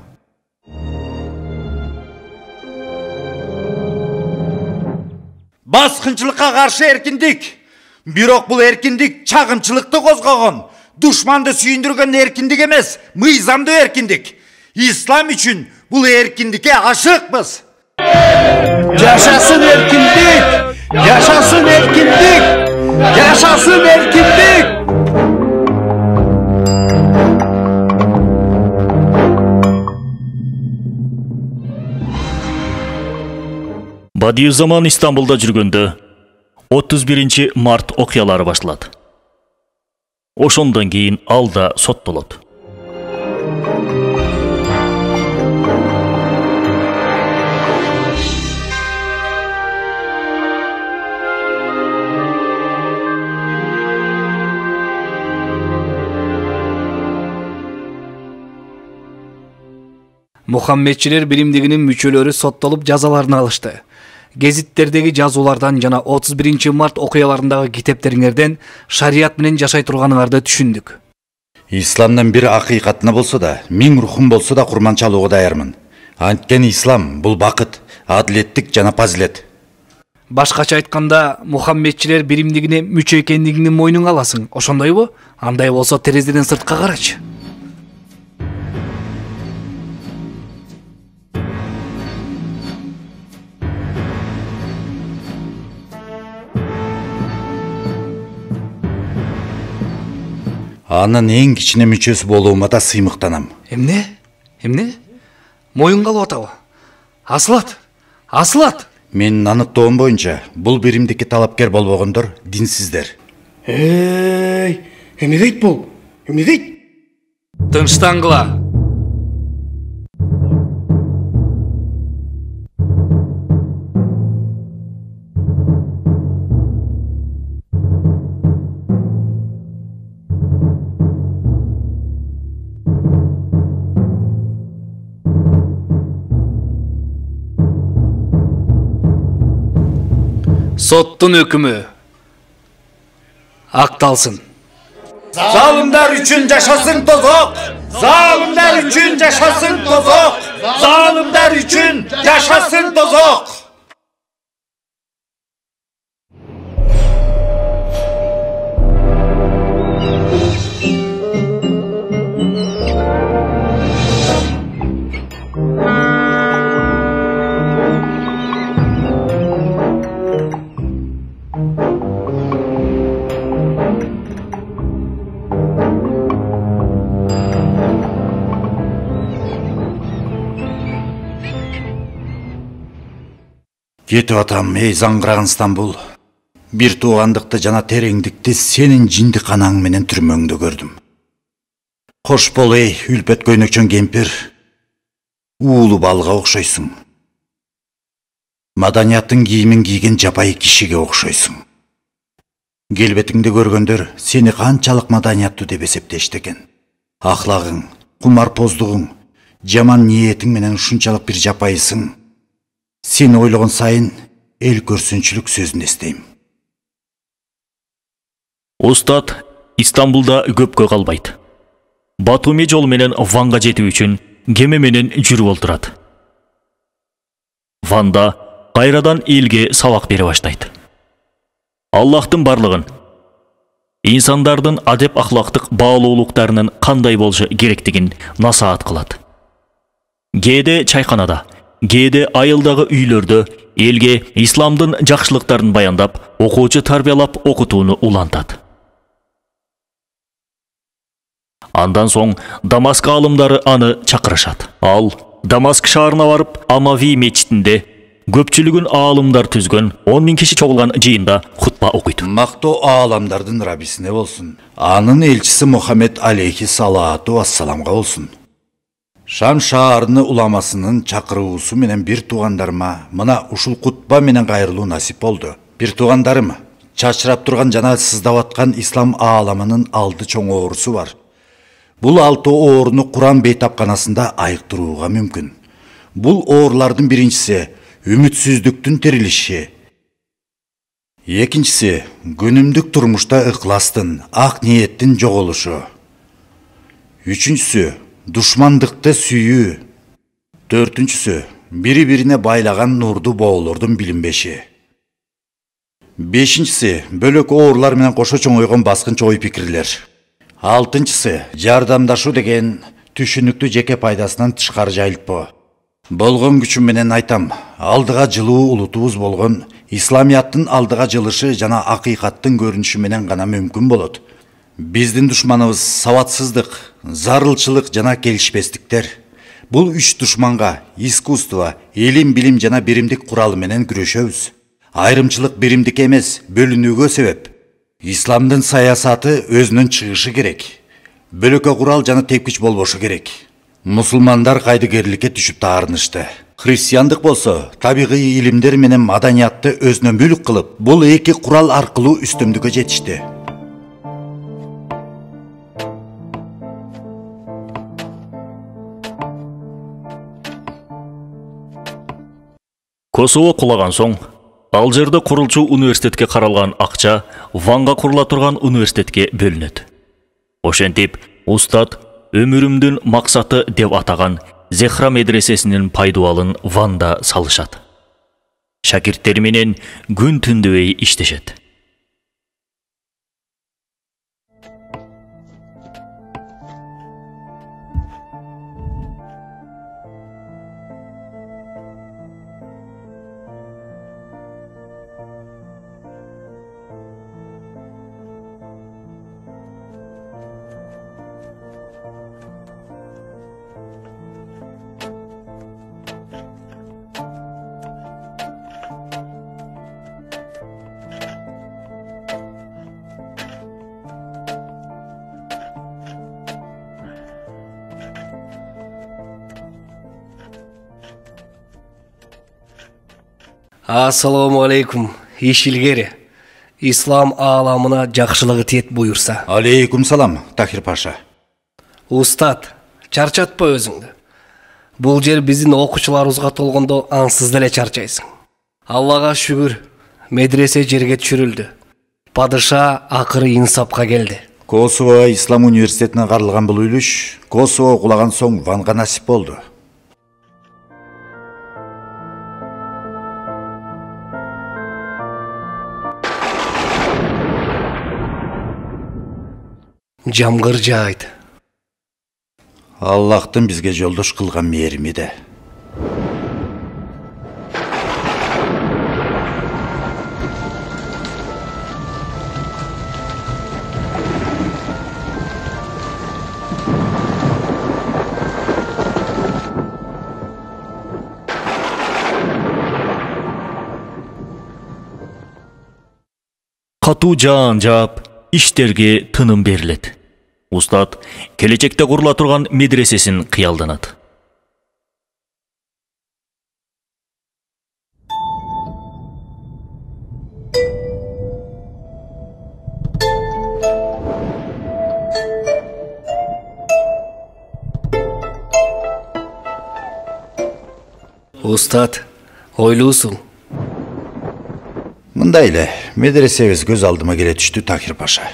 Баскынчылыкка каршы эркиндик. Бирок бул эркиндик чагымчылыкты козгогон, душманды сүйүндүргөн эркиндик эмес, мыйзамдуу эркиндик. Ислам үчүн бул эркиндикке ашыкпыз. Жашасын эркиндик! Жашасын эркиндик! Жашасын эркиндик! Бадиюзаман Истанбулда жүргөндө 31 март окуялары башталат. Ошондон кийин ал да соттолот. Мухаммедчилер биримдигинин мүчөлөрү соттолуп жазаларын алышты. Гезиттердеги жазуулардан жана 31 март окуяларындагы китептериңерден шарият менен жашай турганыңарды түшүндүк. Исламдын бир акыйкатына болсо да, 1000 рухум болсо да курман чалууга даярмын. Анткени ислам бул бакыт, адилеттик жана фазилет. Башкача айтканда, мухаммедчилер биримдигине мүчө экендигиңди мойнуңа аласың, ошондойбу? Андай болсо терезеден сыртка карачы. Анын эң кичине мүчөсү болуума да сыймыктанам. Эмне? Моюнга алып атабы? Асылат! Менин аныктоом боюнча, бул биримдикке талапкер болбогондор динсиздер. Эмне дейт бул? Эмне дейт? Тынчтангыла. Соттун өкүмү акталсын. Zalimler üçün yaşasın tozok! Zalimler üçün yaşasın tozok! Zalimler üçün yaşasın tozok! Кетип атам, эй заңгыраган Стамбул. Бир туугандыкты жана тереңдикти сенин жинди канаң менен түрмөңдө көрдүм. Кош бол эй, үлпөт көйнөкчөн кемпир. Уулу балга окшойсуң. Маданияттын кийимин кийген жапайы кишиге окшойсуң. Келбетиңди көргөндөр сени канчалык маданияттуу деп эсептешти экен. Ахлагың, кумарпоздугуң, жаман ниетиң менен ушунчалык бир жапайысың. Сени ойлогон сайын эл көрсүнчүлүк сөзүн эстейм. Устат Истамбулда көпкө калбайт. Батуми жол менен Ванга жетүү үчүн кеме менен жүрүп олтурат. Ванда кайрадан элге сабак бере баштайт. Аллахтын барлыгын, инсандардын адеп ахлактык баалуулуктарынын кандай болушу керектигин насаат кылат. Кээде чайканада, кээде айылдагы үйлөрдө элге исламдын жакшылыктарын баяндап, окуучу тарбиялап окутууну улантат. Андан соң Дамаск алымдары аны чакырышат. Ал Дамаск шаарына барып, Амави мечитинде көпчүлүгүн аалымдар түзгөн 10 000 киши чогулган жыйында хутба окуйт. Мактоо ааламдардын рабисине болсун. Анын элчиси Мухаммед алейхи салату вассаламга болсун. Шам шаарыны уламасынын чакыруусу менен бир туугандарыма мына ушул кутба менен кайрылуу насип болду. Бир туугандарым, чачырап турган жана сыздап аткан ислам ааламынын алды чоң оорусу бар. Бул алты ооруну Куран бейтапканасында айыктырууга мүмкүн. Бул оорулардын биринчиси үмүтсүздүктүн терилиши. Экинчиси күнүмдүк турмушта ыкластын, ак ниеттин жоголушу. Үчүнчүсү душмандыкты сүйүү. Төртүнчүсү бири-бирине байлаган нурду боолордун билинбеши. Бешинчиси бөлөк оорулар менен кошо чоңойгон баскынчы ой пикирлер. Алтынчысы жардамдашуу деген түшүнүктүү жеке пайдасынан тышкары жайылтпоо. Болгон күчүм менен айтам, алдыга жылуу улутубуз болгон исламияттын алдыга жылышы жана акыйкаттын көрүнүшү менен гана мүмкүн болот. Биздин душманыбыз сабатсыздык, зарылчылык жана келишпестиктер. Бул үч душманга искусство, илим, билим жана биримдик куралы менен күрөшөбүз. Айрымчылык биримдик эмес, бөлүнүүгө себеп. Исламдын саясаты өзүнүн чыгышы керек. Бөлөкө курал жана тепкич болбошу керек. Мусулмандар кайдыгерликке түшүп таарынышты. Христиандык болсо, табигый илимдер менен маданиятты өзүнө мүлк кылып, бул эки курал аркылуу үстөмдүккө жетишти. Косово кулаган соң, Алжирде курулчу университетке каралган акча Ванга курула турган университетке бөлүнөт. Ошентип, устат өмүрүмдүн максаты деп атаган Зехра медресесинин пайдубалын Ванда салышат. Шакирттери менен күн түндөбөй иштешет. Ассаламу алейкум, иш илгери. Ислам ааламына жакшылыгы тиет буюрса. Алейкум салам, Тахир Паша. Устат, чарчатпа өзүңдү. Бул жер биздин окуучуларыбызга толгондо ансыз деле чарчайсың. Аллага шүгүр, медресе жерге түшүрүлдү. Падыша акыры инсапка келди. Косово Ислам университетине карылган бул үлүш Косово кулаган соң Ванга насип болду. Жамгыр жаайт. Аллахтын бизге жолдош кылган мээрими да. Катуу жаан жаап, иштерге тыным берилет. Устат келечекте курула турган медресесин кыялданат. Устат, ойлуусуң? Мындай эле, медресебиз көз алдыма келе түштү, Тахир Паша.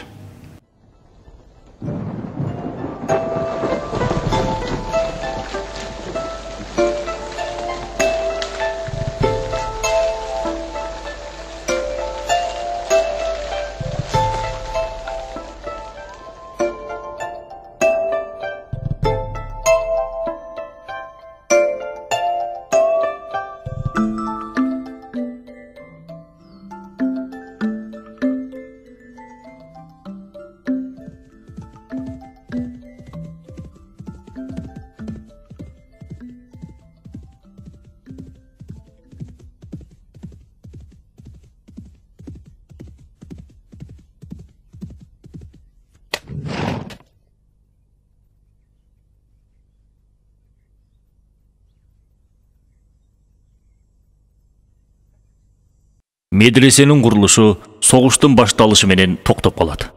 Медресенин курулушу согуштун башталышы менен токтоп калат.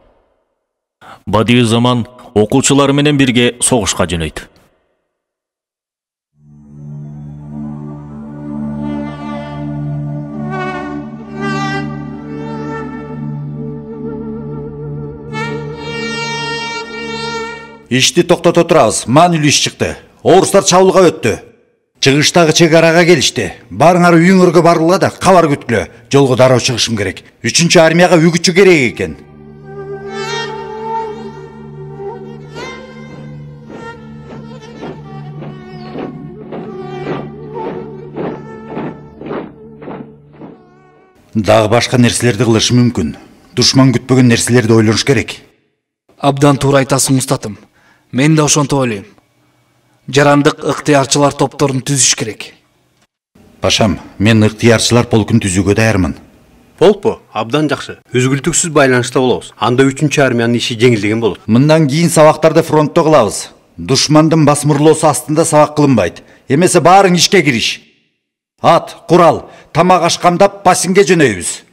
Бадиюззаман окуучулары менен бирге согушка жөнөйт. Ишти токтото турабыз, маанилүү иш чыкты. Орустар чабуулга өттү. Чыгыштагы чек арага келишти. Барыңар үйүңөргө баргыла да кабар күткүлө. Жолго дароо чыгышым керек. 3-чү армияга үгүтчү керек экен. Дагы башка нерселерди кылышы мүмкүн. Душман күтпөгөн нерселерди ойлош керек. Абдан туура айтасың, устатым. Мен да ошонтип ойлойм. Жарандык ыктыярчылар топторун түзүш керек. Пашам, мен ыктыярчылар полкун түзүүгө даярмын. Полкпу? Абдан жакшы. Үзгүлтүксүз байланышта болобуз. Анда 3-чү армиянын иши жеңилдеген болот. Мындан кийин сабактарды фронтто кылабыз. Душмандын басмырлоосу астында сабак кылынбайт. Эмесе баарың ишке кириш. Ат, курал, тамак ашкамдап пасинге жөнөйбүз.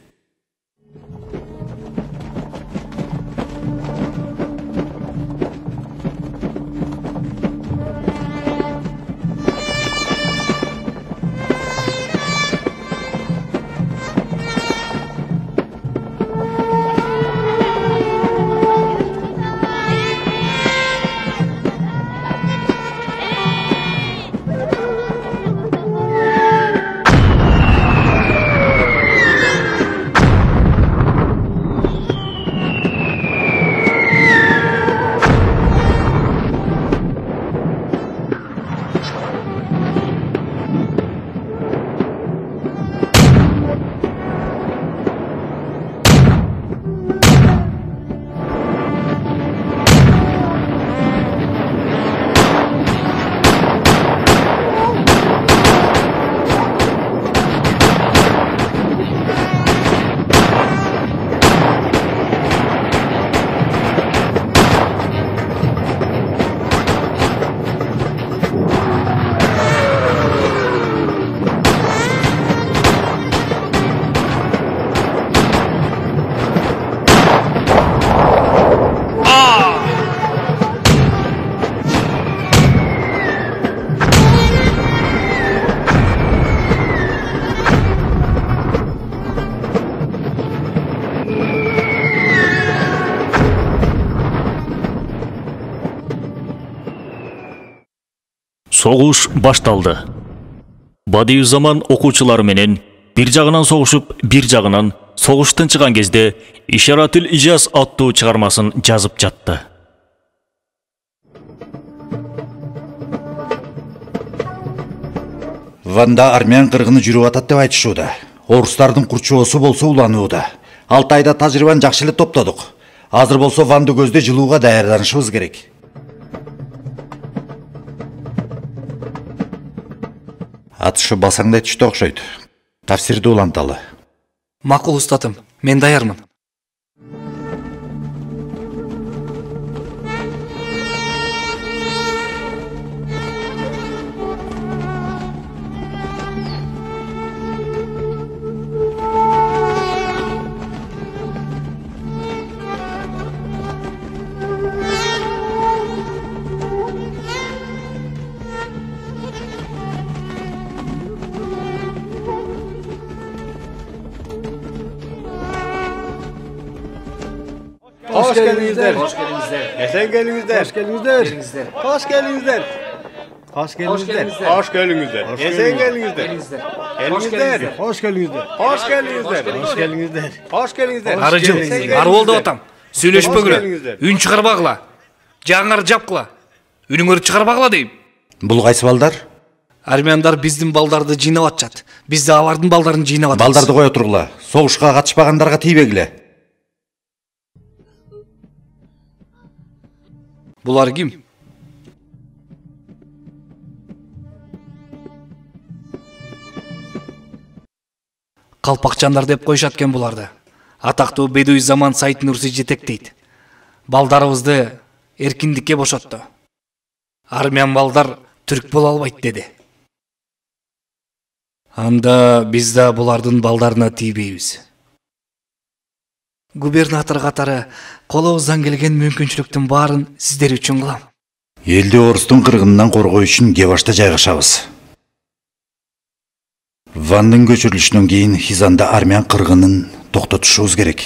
Согуш башталды. Бадиюззаман окуучулары менен бир жагынан согушуп, бир жагынан согуштан чыган кезде Ишаратул Ижаз аттуу чыгармасын жазып жатты. Ванда армян кыргыны жүрүп атат деп айтышууда. Орустардын курчоосу болсо уланууда. 6 айда тажрыйбаны жакшы эле топтодук. Азыр болсо Ванды көздө жылууга даярданышыбыз керек. Атышы басаңдай түштү окшойт. Тафсирди уланталы. Макул устатым, мен даярмын. Hoş geldinizler. Hoş geldinizler. Esen geldinizler. Hoş geldinizler. Hoş geldinizler. Hoş geldinizler. Hoş geldinizler. Esen geldinizler. Geldinizler. Hoş geldinizler. Hoş geldinizler. Hoş geldinizler. Hoş geldinizler. Арыжыл, ары болду атам. Сүйлөшпөгүлө. Үн чыгарбагыла. Жаңар жапкыла. Үнүңөрү чыгарбагыла дейм. Бул кайсы балдар? Армяндар биздин балдарды жыйнап атышат. Биз да алардын балдарын жыйнап атабыз. Балдарды кое тургула. Согушка катышпагандарга тийбегиле. Булар ким? Калпакчандар деп коюшат экен буларды. Атактуу Бедуиззаман Сайд Нурси жетектейт. Балдарыбызды эркиндикке бошотту. Армян балдар түрк боло албайт деди. Анда биз да булардын балдарына тийбейбиз. Губернатор катары колубуздан келген мүмкүнчүлүктүн баарын сиздер үчүн кылам. Элди орустун кыргынынан коргоо үчүн Гевашта жайгашабыз. Вандын көчүрүлүшүнөн кийин Хизанда армян кыргынын токтотушубуз керек.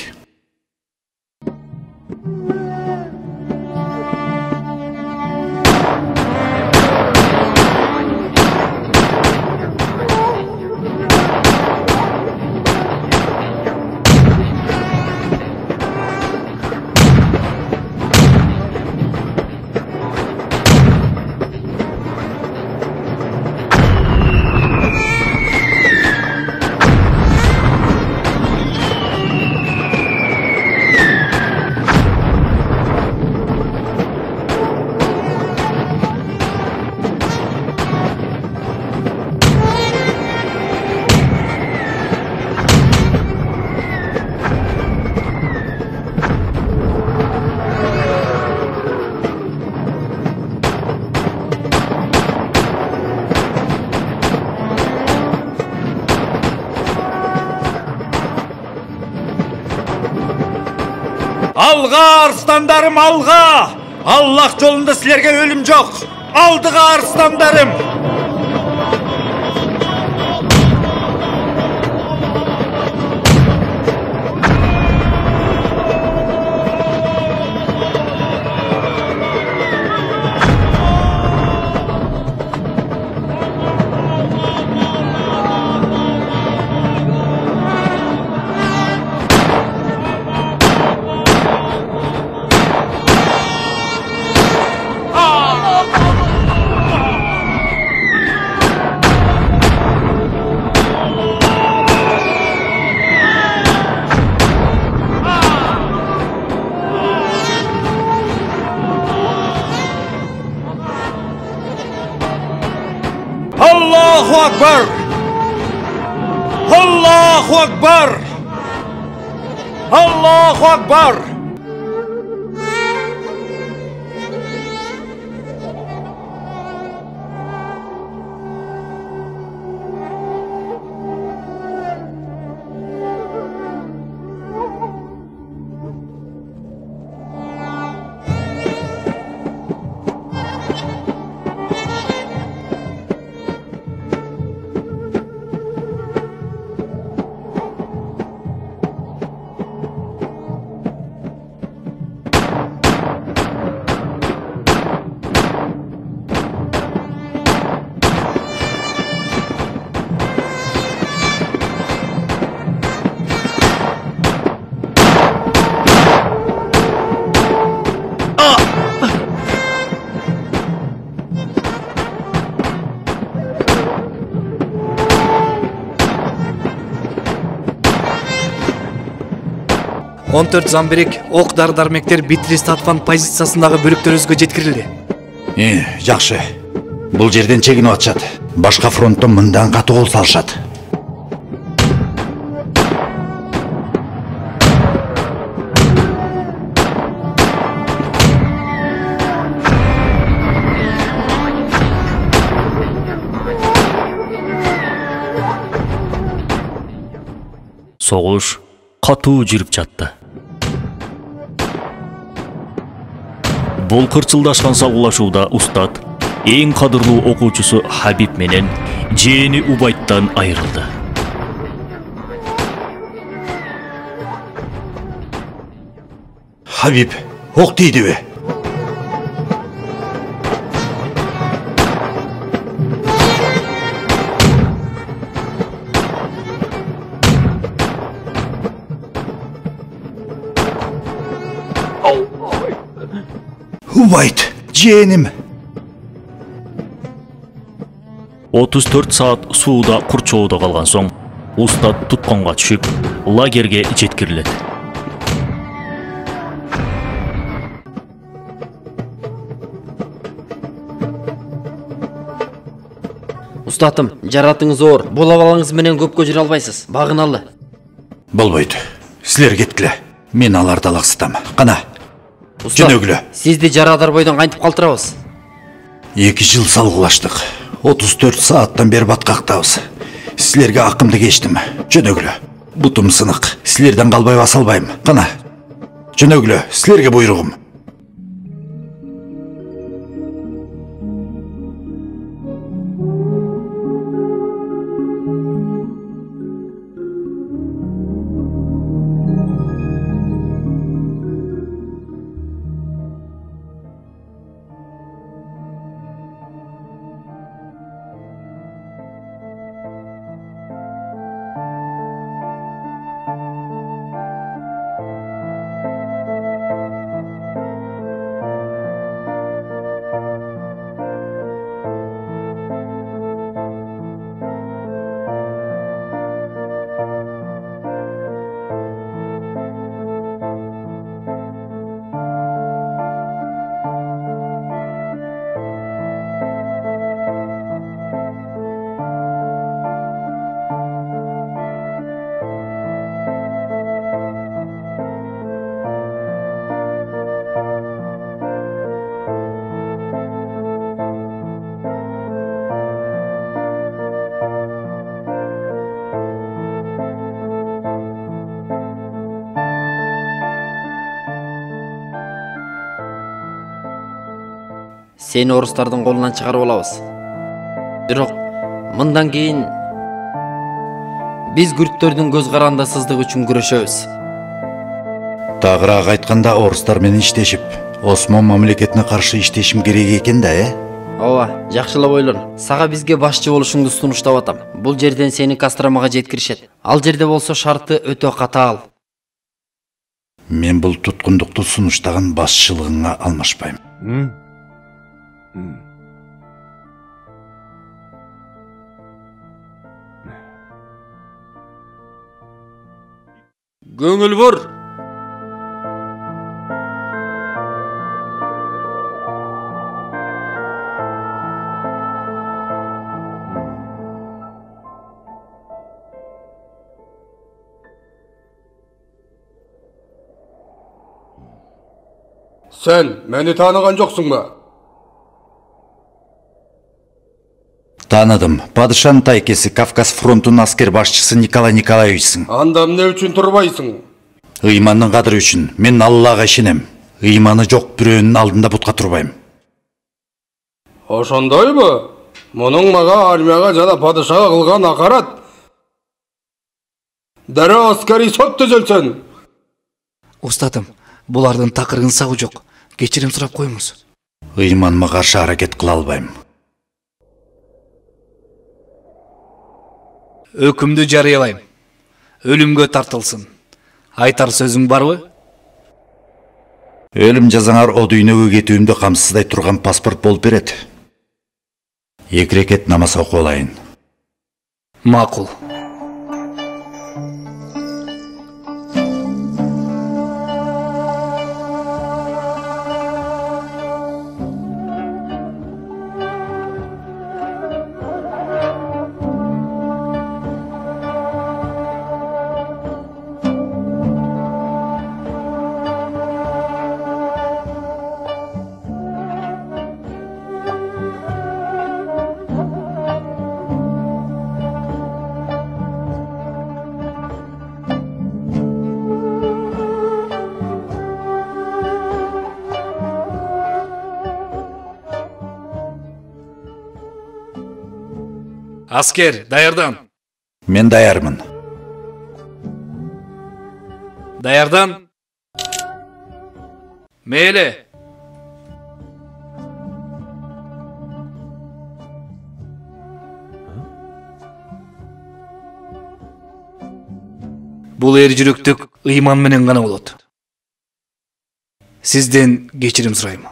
Алға арыстандарым, алға! Аллах жолында сілерге өлім жоқ. Алдыға арыстандарым! Allahu Akbar! Allahu Akbar! Allahu Akbar! 14 замберек ок дары-дармектер Битрис Татван позициясындагы бөлүктөрүбүзгө жеткирилди. Жакшы. Бул жерден чегинип атышат. Башка фронттон мындан катуу кол салышат. Согуш катуу жүрүп жатты. Бул кырчылдашкан салгылашууда устат эң кадырлуу окуучусу Хабиб менен жээни Убайттан айрылды. Хабиб, ок тийдиби? Убайт, жээним. 34 саат сууда курчоодо калган соң, устат тутконго түшүп, лагерге жеткирилет. Устатым, жаратыңыз оор. Бул абалыңыз менен көпкө жүрө албайсыз. Багыналы. Болбойт. Силер кеткиле. Мен аларды алаксытам. Кана. Жөнөгүлө. Сизди жарадар бойдон кантип калтырабыз? 2 жыл салгылаштык. 34 сааттан бери баткактабыз. Силерге акымды кечтим. Жөнөгүлө. Бутум сынык. Силерден калбай баса албайм. Кана. Жөнөгүлө. Силерге буйругум. Сени орустардын колунан чыгарып алабыз. Бирок мындан кийин биз күрттөрдүн көз карандыгы сыздыгы үчүн күрөшөбүз. Тагыраак айтканда орустар менен иштешип, Осмон мамлекетине каршы иштешим керек экен да, Ооба, жакшылап ойлон. Сага бизге башчы болушуңду сунуштап атам. Бул жерден сени Костромага жеткиришет. Ал жерде болсо шарты өтө катаал. Мен бул туткундукту сунуштаган башчылыгыңа алмашпайм. Көңүл бур. Sen meni tanıgan joksun ba? Таныдым. Падышанын тайкеси Кавказ фронтунун аскер башчысы Николай Николаевичсиң. Анда эмне үчүн турбайсың? Ыймандын кадыры үчүн. Мен Аллага ишенем. Ыйманы жок бирөөнүн алдында бутка турбайм. Ошондойбу? Мунуң мага армияга жана падышага кылган акарат. Дароо аскери сот түзөлсөн. Устатым, булардын такырын сагы жок. Кечирим сурап коюңуз. Ыйманыма каршы аракет кыла албайм. Өкүмдү жарыялайм. Өлүмгө тартылсын. Айтар сөзүң барбы? Өлүм жазаңар о дүйнөгө кетүүмдү камсыздай турган паспорт болуп берет. 2 рекет намаз окуп алайын. Макул. Asker, даярдан. Мен даярмын. Даярдан. Мейлі. Бул эр жүрөктүк ыйман менен гана болот. Сизден кечирим сурайм.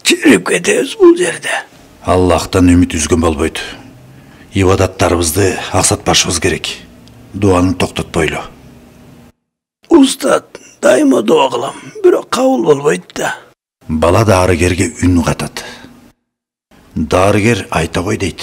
Чирip кетебиz бул жерде. Аллахтан үміт үзген болбойт. Ибадаттарыбызды аксатпашыбыз керек. Дуаны токтотпойлу. Устат, дайыма дуа кылам, бирок кабыл болбойт да. Бала дарыгерге үн катат. Дарыгер айта кой дейт.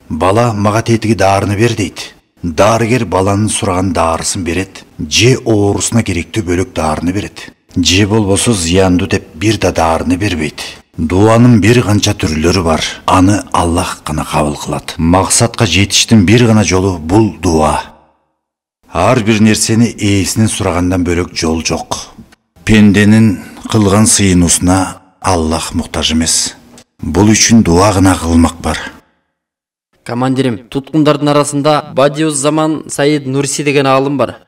Бала мага тетиги дарыны бер дейт. Дарыгер баланын сураган дарысын берет, же оорусуна керектүү бөлөк дарыны берет. Же болбосо зыяндуу деп бир да дарыны бербейт. Дуанын бир канча түрлөрү бар. Аны Аллах гана кабыл кылат. Максатка жетиштин бир гана жолу бул дуа. Ар бир нерсени ээсинен сурагандан бөлөк жол жок. Пенденин кылган сыйынуусуна Аллах муктаж эмес. Бул үчүн дуа гана кылмак бар. Командирим, туткундардын арасында Бадиуз Заман Саид Нурси деген аалым бар.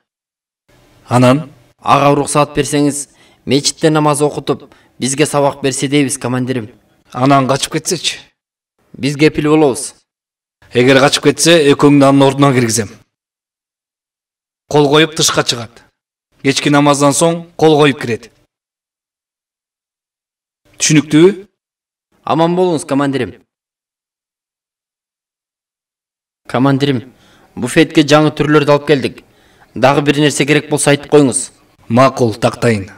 Анан Ага уруксаат берсеңиз, мечитте намаз окутуп, бизге сабак берсе дейбиз, командирим. анан качып кетсечи? Биз кепил болобуз. Эгер качып кетсе, экөөңдү анын ордуна киргизем. Кол коюп тышка чыгат. Кечки намаздан соң кол коюп кирет. Түшүнүктүүбү? Аман болуңуз, командирим. Командирим, буфетке жаңы түрлөрдү алып келдик. Дагы бир нерсе керек болсо айтып коюңуз. Макул, тактайын.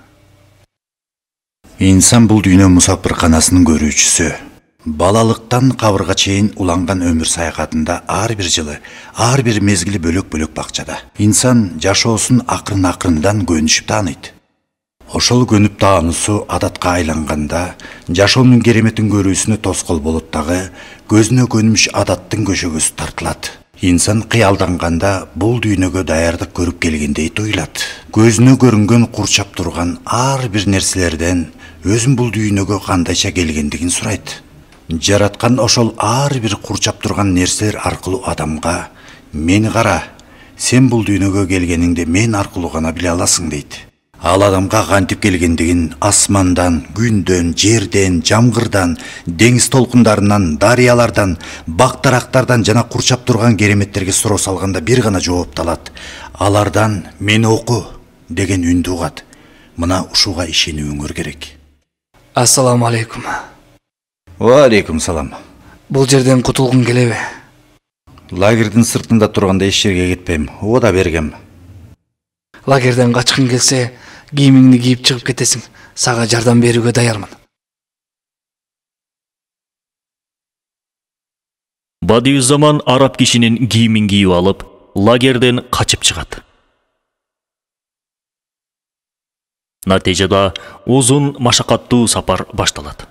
Инсан бул дүйнө мусапырканасынын көрүүчүсү. Балалыктан кабырга чейин уланган өмүр саякатында ар бир жылы, ар бир мезгили бөлөк-бөлөк бакчада. Инсан жашоосун акырын-акырындан көнүшүп тааныйт. Ошол көнүп таануусу адатка айланганда, жашоонун кереметин көрүүсүнө тоскоол болот дагы, көзүнө көнүмүш адаттын көшөгөсү тартылат. Инсан кыялданганда бул дүйнөгө даярдык көрүп келгендей туйлат. Көзүнө көрүнгөн курчап турган ар бир нерселерден өзүн бул дүйнөгө кандайча келгендигин сурайт. Жараткан ошол ар бир курчап турган нерселер аркылуу адамга "Мени кара, сен бул дүйнөгө келгениңди мен аркылуу гана биле аласың" дейт. Ал адамга кантип келгендигин асмандан, күндөн, жерден, жамгырдан, деңиз толкундарынан, дарыялардан, бак-дарактардан жана курчап турган кереметтерге суроо салганда бир гана жооп алат. Алардан "Мени оку" деген үндү угат. Мына ушуга ишенүүңөр керек. Ассаламу алейкум. Ва алейкум салам. Бул жерден кутулгун келеби? Лагердин сыртында турганда эч жерге кетпейм. Ода бергем. Лагерден качкың келсе, кийимиңди кийип чыгып кетесиң. Сага жардам берүүгө даярмын. Бадиуз Заман араб кишинин кийимин кийип алып, лагерден качып чыгат. Натыйжада узун машакаттуу сапар башталат.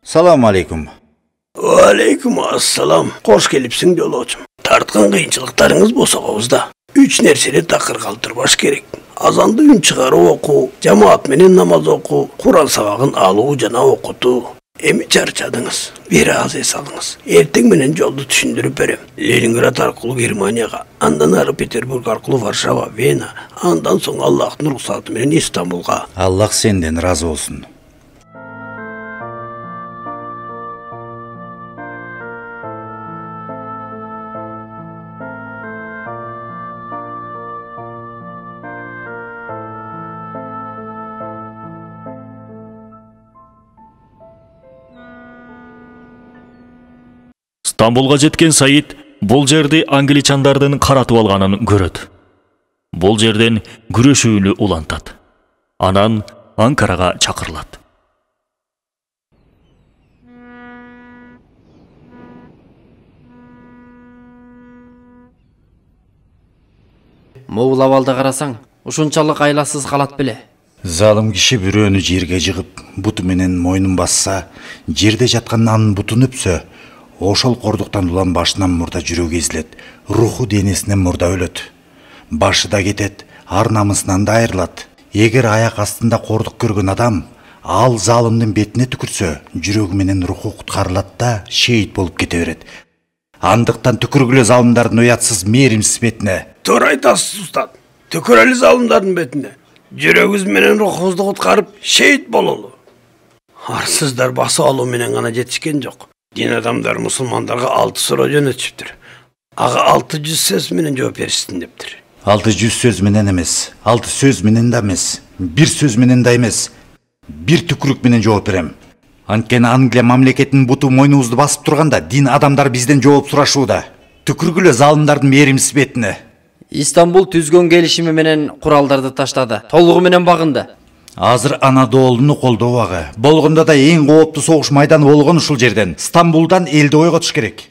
Салам алейкум. Алейкум ассалам. Кош келипсиң жолоочум. Тарткан кыйынчылыктарыңыз болсо да 3 нерсени такыр калтырбаш керек. азанды үн чыгарып окуу, жамаат менен намаз окуу, Куран сабагын алуу жана окутуу. Эми чарчадыңыз, бери аз эс алыңыз. Эртең менен жолду түшүндүрүп берем. Ленинград аркылуу Германияга, андан ары Петербург аркылуу Варшава, Вена, андан соң Аллахтын уруксаты менен Истанбулга. Аллах сенден разы болсун. Стамбулга жеткен Саид бул жерди англичандардын каратып алганын көрөт. Бул жерден күрөшүүнү улантат. Анан Анкарага чакырылат. Могул абалда карасаң, ушунчалык айласыз калат беле. Залым киши бирөөнү жерге жыгып, буту менен мойнун басса, жерде жаткан нанын бутун өпсө, ошол кордуктан улам башынан мурда жүрөгү эзилет, руху денесинен мурда өлөт. Башы да кетет, ар намысынан да айрылат. Эгер аяк астында кордук көргөн адам ал залымдын бетине түкүрсө, жүрөгү менен руху куткарылат да шейит болуп кете берет. Андыктан түкүргүлө залымдардын уятсыз мээримсиз бетине. Туура айтасыз, устат. Түкүрөлү залымдардын бетине. Жүрөгүбүз менен рухубузду куткарып шейит бололу. Арсыздар басып алуу менен гана жетишкен жок. Дин адамдар мусулмандарга 6 суроо жөнөтүптүр. Ага 600 сөз менен жооп беришсин дептир. 600 сөз менен эмес, 6 сөз менен да эмес, 1 сөз менен да эмес, 1 түкүрүк менен жооп берем. Анткени Англия мамлекетинин буту мойнубузду басып турганда дин адамдар бизден жооп сурашууда. Түкүргүлө залымдардын мээримсиз бетине. Истанбул түзгөн келишими менен куралдарды таштады. Толугу менен багынды. Азыр Анадолуну колдоо убагы. Болгондо да эң кооптуу согуш майданы болгон ушул жерден, Стамбулдан элди ойготуш керек.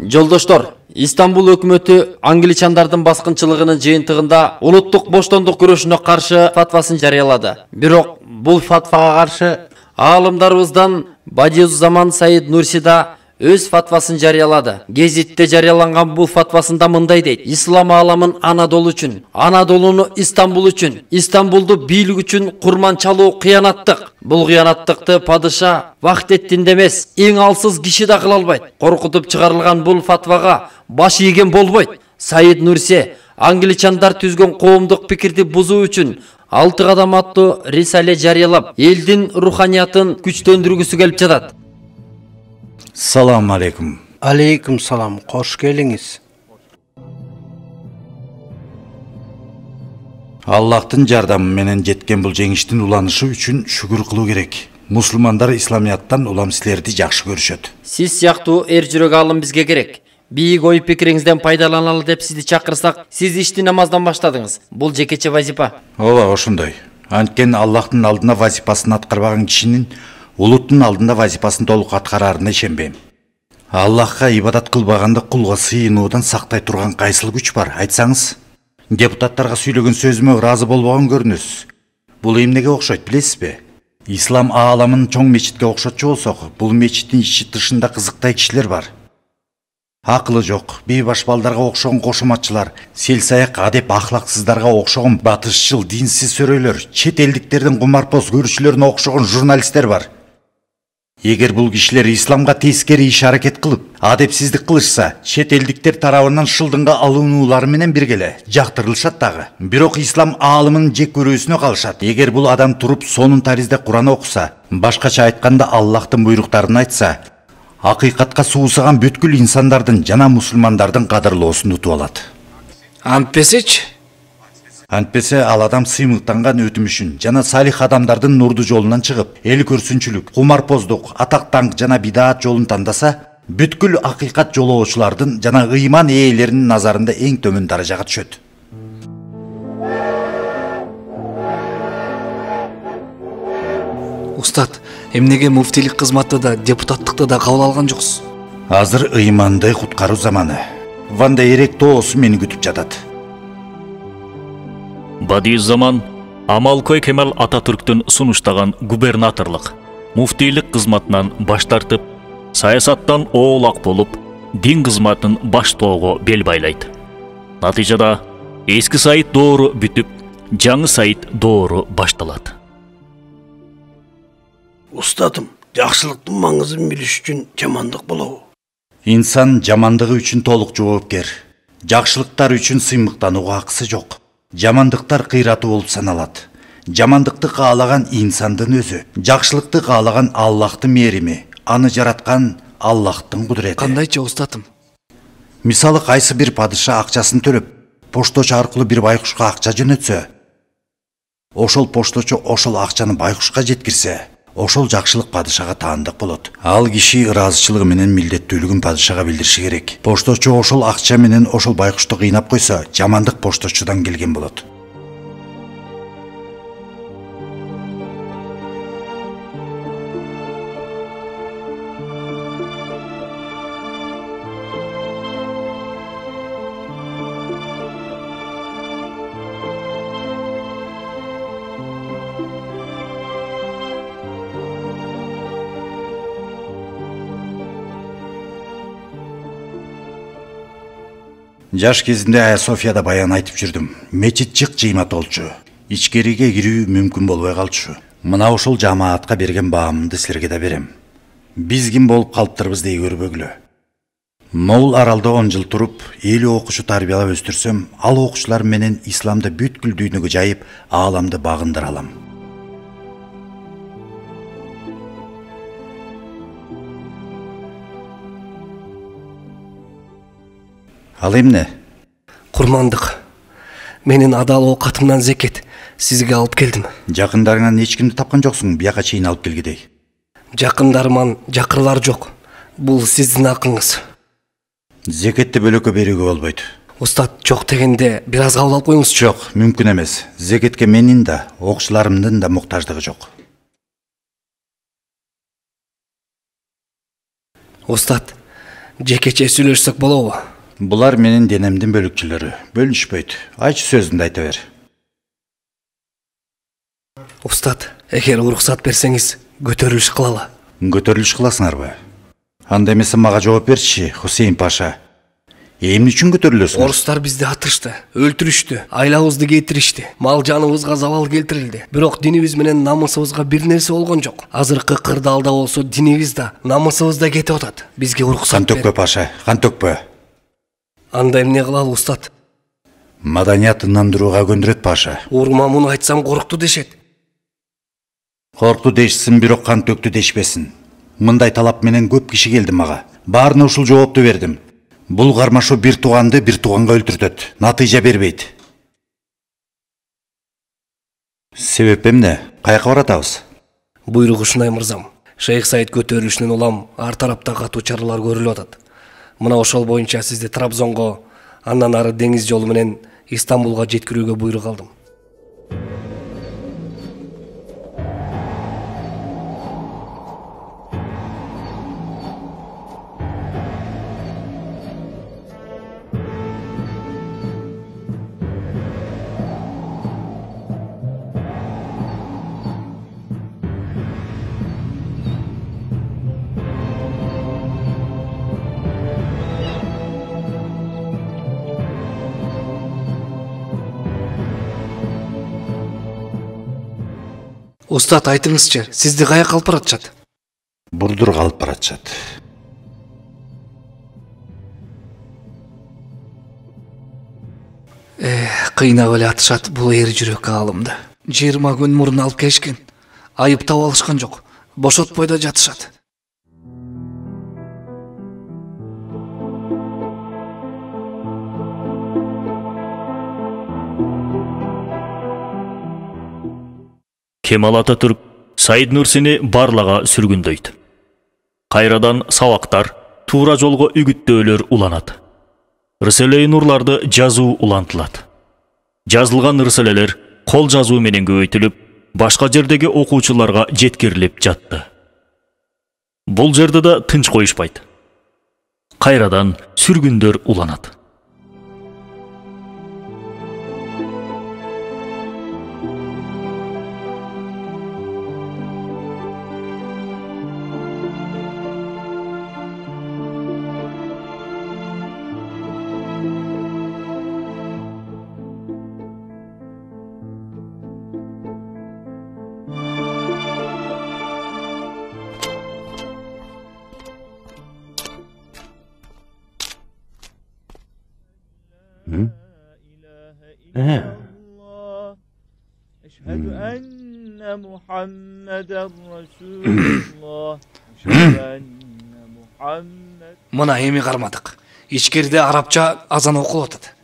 Жолдоштор, Истанбул өкмөтү англичандардын баскынчылыгынын жыйынтыгында улуттук боштондук күрөшүнө каршы фатвасын жарыялады. Бирок бул фатвага каршы аалымдарыбыздан Бадиуззаман Саид Нурси да өз фатвасын жарыялады. Гезитте жарыяланган бул фатвасында мындай дейт: Ислам ааламын Анадолу үчүн, Анадолуну Истанбул үчүн, Истанбулду бийлик үчүн курманчалуу кыянаттык. Бул кыянаттыкты падыша Вахтеттинде эмес, эң алсыз киши да кыла албайт. Коркутуп чыгарылган бул фатвага баш ийген болбойт. Саид Нурси англичандар түзгөн коомдук пикирди бузуу үчүн 6 кадам аттуу рисале жарыялап, элдин руханиятын күчтөндүргүсү келип жатат. Салам алейкум. Алейкум салам, кош келиңиз. Аллахтын жардамы менен жеткен бул жеңиштин уланышы үчүн шүгүр кылуу керек. Мусулмандар исламияттан улам силерди жакшы көрүшөт. Сиз сыяктуу эр жүрөк алым бизге керек. Бийик ой пикириңизден пайдаланалы деп сизди чакырсак, сиз ишти намаздан баштадыңыз. Бул жекече вазипа. Ооба, ошондой. Анткени Аллахтын алдында вазипасын аткарбаган кишинин улуттун алдында вазипасын толук аткарарына ишенбейм. Аллахка ибадат кылбаганды кулга сыйынуудан сактай турган кайсыл күч бар, айтсаңыз? Депутаттарга сүйлөгөн сөзүмө ыраазы болбогон көрүнөсүз. Бул эмнеге окшойт, билесизби? Ислам ааламын чоң мечитке окшотчу болсок, бул мечиттин ичи тышында кызыктай кишилер бар. Акылы жок, бейбаш балдарга окшогон кошоматчылар, селсаяк адеп ахлаксыздарга окшогон батышчыл динсиз сөрөйлөр, чет элдиктердин кумарпоз көрүүчүлөрүнө окшогон журналисттер бар. Эгер бул кишилер исламга тескери иш аракет кылып, адепсиздик кылышса, чет элдиктер тарабынан шылдыңга алынуулары менен биргеле жактырылышат дагы. Бирок ислам аалымынын жек көрүүсүнө калышат. Эгер бул адам туруп сонун таризде Куран окуса, башкача айтканда Аллахтын буйруктарын айтса, акыйкатка суусаган бүткүл инсандардын жана мусулмандардын кадырлоосун утуп алат. Антпесечи? Антпесе ал адам сыймыктанган өтүмүшүн жана салих адамдардын нурду жолунан чыгып, эл көрсүнчүлүк, кумарпоздук, атактаңк жана бидаат жолун тандаса, бүткүл акыйкат жолоочулардын жана ыйман ээлеринин назарында эң төмөн даражага түшөт. Устат, эмнеге муфтилик кызматты да, депутаттыкты да кабыл алган жоксуз? Азыр ыйманды куткаруу заманы. Ванда эрек тоосу мени күтүп жатат. Бадиуззаман Амалкой Кемал Ататүрктүн сунуштаган губернаторлук муфтийлик кызматынан баш тартып, саясаттан оолак болуп, дин кызматын баштоого бел байлайт. Натыйжада эски Саид доору бүтүп, жаңы Саид доору башталат. Устатым, жакшылыктын маңызын билиш үчүн жамандык болобу? Инсан жамандыгы үчүн толук жоопкер. Жакшылыктар үчүн сыймыктанууга акысы жок. Жамандыктар кыйратуу болуп саналат. Жамандыкты каалаган инсандын өзү, жакшылыкты каалаган Аллахтын мээрими, аны жараткан Аллахтын кудурети. Кандайча устатым? Мисалы кайсы бир падыша акчасын төлөп, пошточу аркылуу бир байкушка акча жөнөтсө, ошол пошточу ошол акчаны байкушка жеткирсе, ошол жакшылык падышага таандык болот. Ал киши ыраазычылыгы менен милдеттүүлүгүн падышага билдириши керек. Пошточу ошол акча менен ошол байкушту кыйнап койсо, жамандык пошточудан келген болот. Жаш кезинде Ая Софияда баян айтып жүрдүм. Мечит жык жыйма толчу. Ичкериге кирүү мүмкүн болбой калчу. Мына ошол жамаатка берген баамымды силерге да берем. Биз ким болуп калыптырбыз дей көрбөгүлө. Могул аралда 10 жыл туруп, 50 окуучу тарбиялап өстүрсөм, ал окуучулар менен исламды бүткүл дүйнөгө жайып, ааламды багындыра алам. Ал эмне? Курмандык. Менин адал оокатымдан зекет сизге алып келдим. Жакындарыңан эч кимди тапкан жоксуң, бияка чейин алып келгидей. Жакындарыман жакырлар жок. Бул сиздин акыңыз. Зекетти бөлөккө берүүгө болбойт. Устат, жок дегенде бир аз кабыл алып коюңузчу. Жок, мүмкүн эмес. Зекетке менин да, окуучуларымдын да муктаждыгы жок. Устат, жекече сүйлөшсөк болобу? Булар менин денемдин бөлүкчүлөрү. Бөлүнүшпөйт. Айчы сөзүңдү айта бер. Устат, эгер уруксат берсеңиз, көтөрүлүш кылалы. Көтөрүлүш кыласыңарбы? Анда эмесе мага жооп берчи, Хусейн Паша. Эмне үчүн көтөрүлөсүңөр? Орустар бизди атышты, өлтүрүштү, айлабызды кетиришти, мал жаныбызга залал келтирилди. Бирок динибиз менен намысыбызга бир нерсе болгон жок. Азыркы кырдаалда болсо динибиз да, намысыбыз да кетип атат. Бизге уруксат бер. Кан төкпө, Паша, кан төкпө. Анда эмне кылалы, устат? Маданият ынандырууга көндүрөт, Паша. Урма муну айтсам корукту дешет. Коркту дешсин, бирок кан төктү дешпесин. Мындай талап менен көп киши келди мага. Баарына ушул жоопту бердим. Бул кармашуу бир тууганды бир тууганга өлтүртөт. Натыйжа бербейт. Себеп эмне? Каяка баратабыз? Буйрук ушундай, мырзам. Шейх Саид көтөрүлүшүнөн улам ар тарапта катуу чаралар көрүлүп атат. Мына ошол боюнча сизди Трабзонго, андан ары деңиз жолу менен Истамбулга жеткирүүгө буйрук алдым. Устат, айтыңызчы, сизди каяка алып баратышат? Бурдурга алып баратышат. Кыйнап эле атышат бул эр жүрөк аалымды. 20 күн мурун алып келишкен. Айып таап алышкан жок. Бошотпой да жатышат. Кемал Ататүрк Саид Нурсини барлага сүргүндөйт. Кайрадан сабактар, туура жолго үгүттөөлөр уланат. Рыселей нурларды жазуу улантылат. Жазылган рыселелер кол жазуу менен көбөйтүлүп, башка жердеги окуучуларга жеткирилип жатты. Бул жерде да тынч коюшпайт. Кайрадан сүргүндөр уланат. Мына эми кармадык. Ичкерде арабча азан окулуп атат.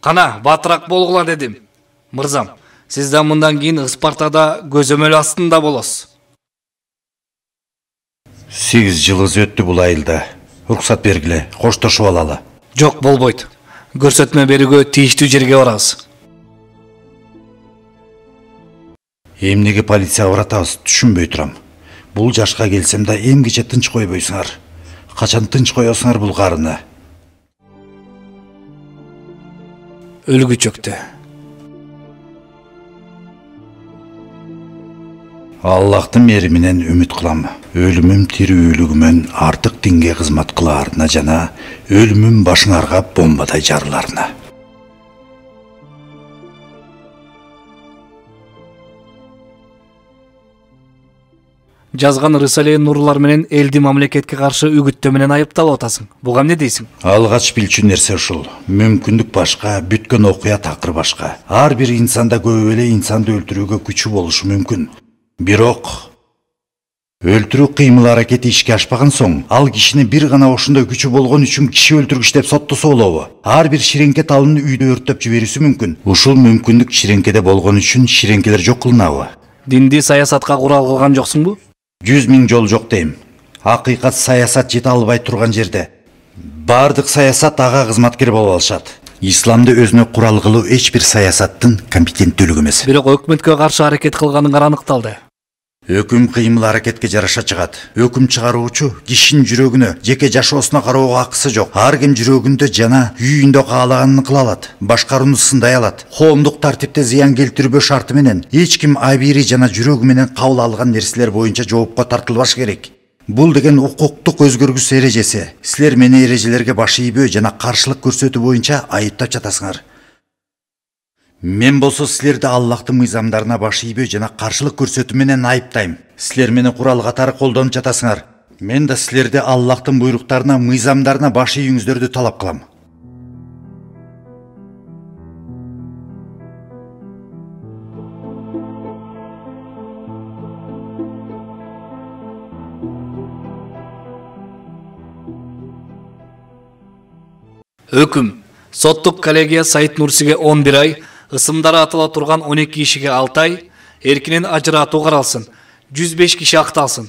Кана, батыраак болгула дедим. Мырзам, сиз да мындан кийин Спартада көзөмөл астында болосуз. 8 жылыбыз өттү бул айылда. Уруксат бергиле, коштошуп алалы. Жок, болбойт. Көрсөтмө берүүгө тийиштүү жерге барабыз. Эмнеге полицияга баратабыз, түшүнбөй турам. Бул жашка келсем да эмгиче тынч койбойсуңар. Качан тынч коесуңар бул карыны? Өлгү чөктү. Аллахтын мери менен үмүт кылам. Өлүмүм тирүүлүгүмөн артык динге кызмат кылаарына жана өлүмүм башыңарга бомбадай жарыларына. Жазган Рысале Нурлар менен элди мамлекетке каршы үгүттөө менен айыпталып атасың. Буга эмне дейсиң? Алгач билчү нерсе ушул. Мүмкүндүк башка, бүткөн окуя такыр башка. Ар бир инсанда көп эле инсанды өлтүрүүгө күчү болушу мүмкүн. Бирок өлтүрүү кыймыл аракети ишке ашпаган соң, ал кишини бир гана ошондой күчү болгон үчүн киши өлтүргүч деп соттосо болобу? Ар бир ширеңке талын үйдө өрттөп жиберүүсү мүмкүн. Ушул мүмкүндүк ширеңкеде болгон үчүн ширеңкелер жок кылынабы? Динди саясатка курал кылган жоксуңбу? 100 000 жол жок дейм. Акыйкат саясат жете албай турган жерде бардык саясат ага кызматкер болуп алышат. Исламды өзүнө курал кылуу эч бир саясаттын компетенттүүлүгү эмес. Бирок өкмөткө каршы аракет кылганыңар аныкталды. Өкүм кыймыл аракетке жараша чыгат. Өкүм чыгаруучу кишинин жүрөгүнө, жеке жашоосуна кароого акысы жок. Ар ким жүрөгүндө жана үйүндө каалаганын кыла алат. Башкарууну сындай алат. Коомдук тартипте зыян келтирбөө шарты менен эч ким айбири жана жүрөгү менен кабыл алган нерселер боюнча жоопко тартылбаш керек. Бул деген укуктук өзгөргүс эрежеси. Силер мени эрежелерге баш ийбөө жана каршылык көрсөтүү боюнча айыптап жатасыңар. Мен болсо силерди Аллахтын мыйзамдарына баш ийбөө жана каршылык көрсөтүү менен айыптайм. Силер мени курал катары колдонуп жатасыңар. Мен да силерди Аллахтын буйруктарына, мыйзамдарына баш ийүүңүздөрдү талап кылам. Өкүм. Соттук коллегия Саид Нурсиге 11 ай, ысымдары атыла турган 12 кишиге 6 ай, эркинен ажыратуу каралсын. 105 киши акталсын.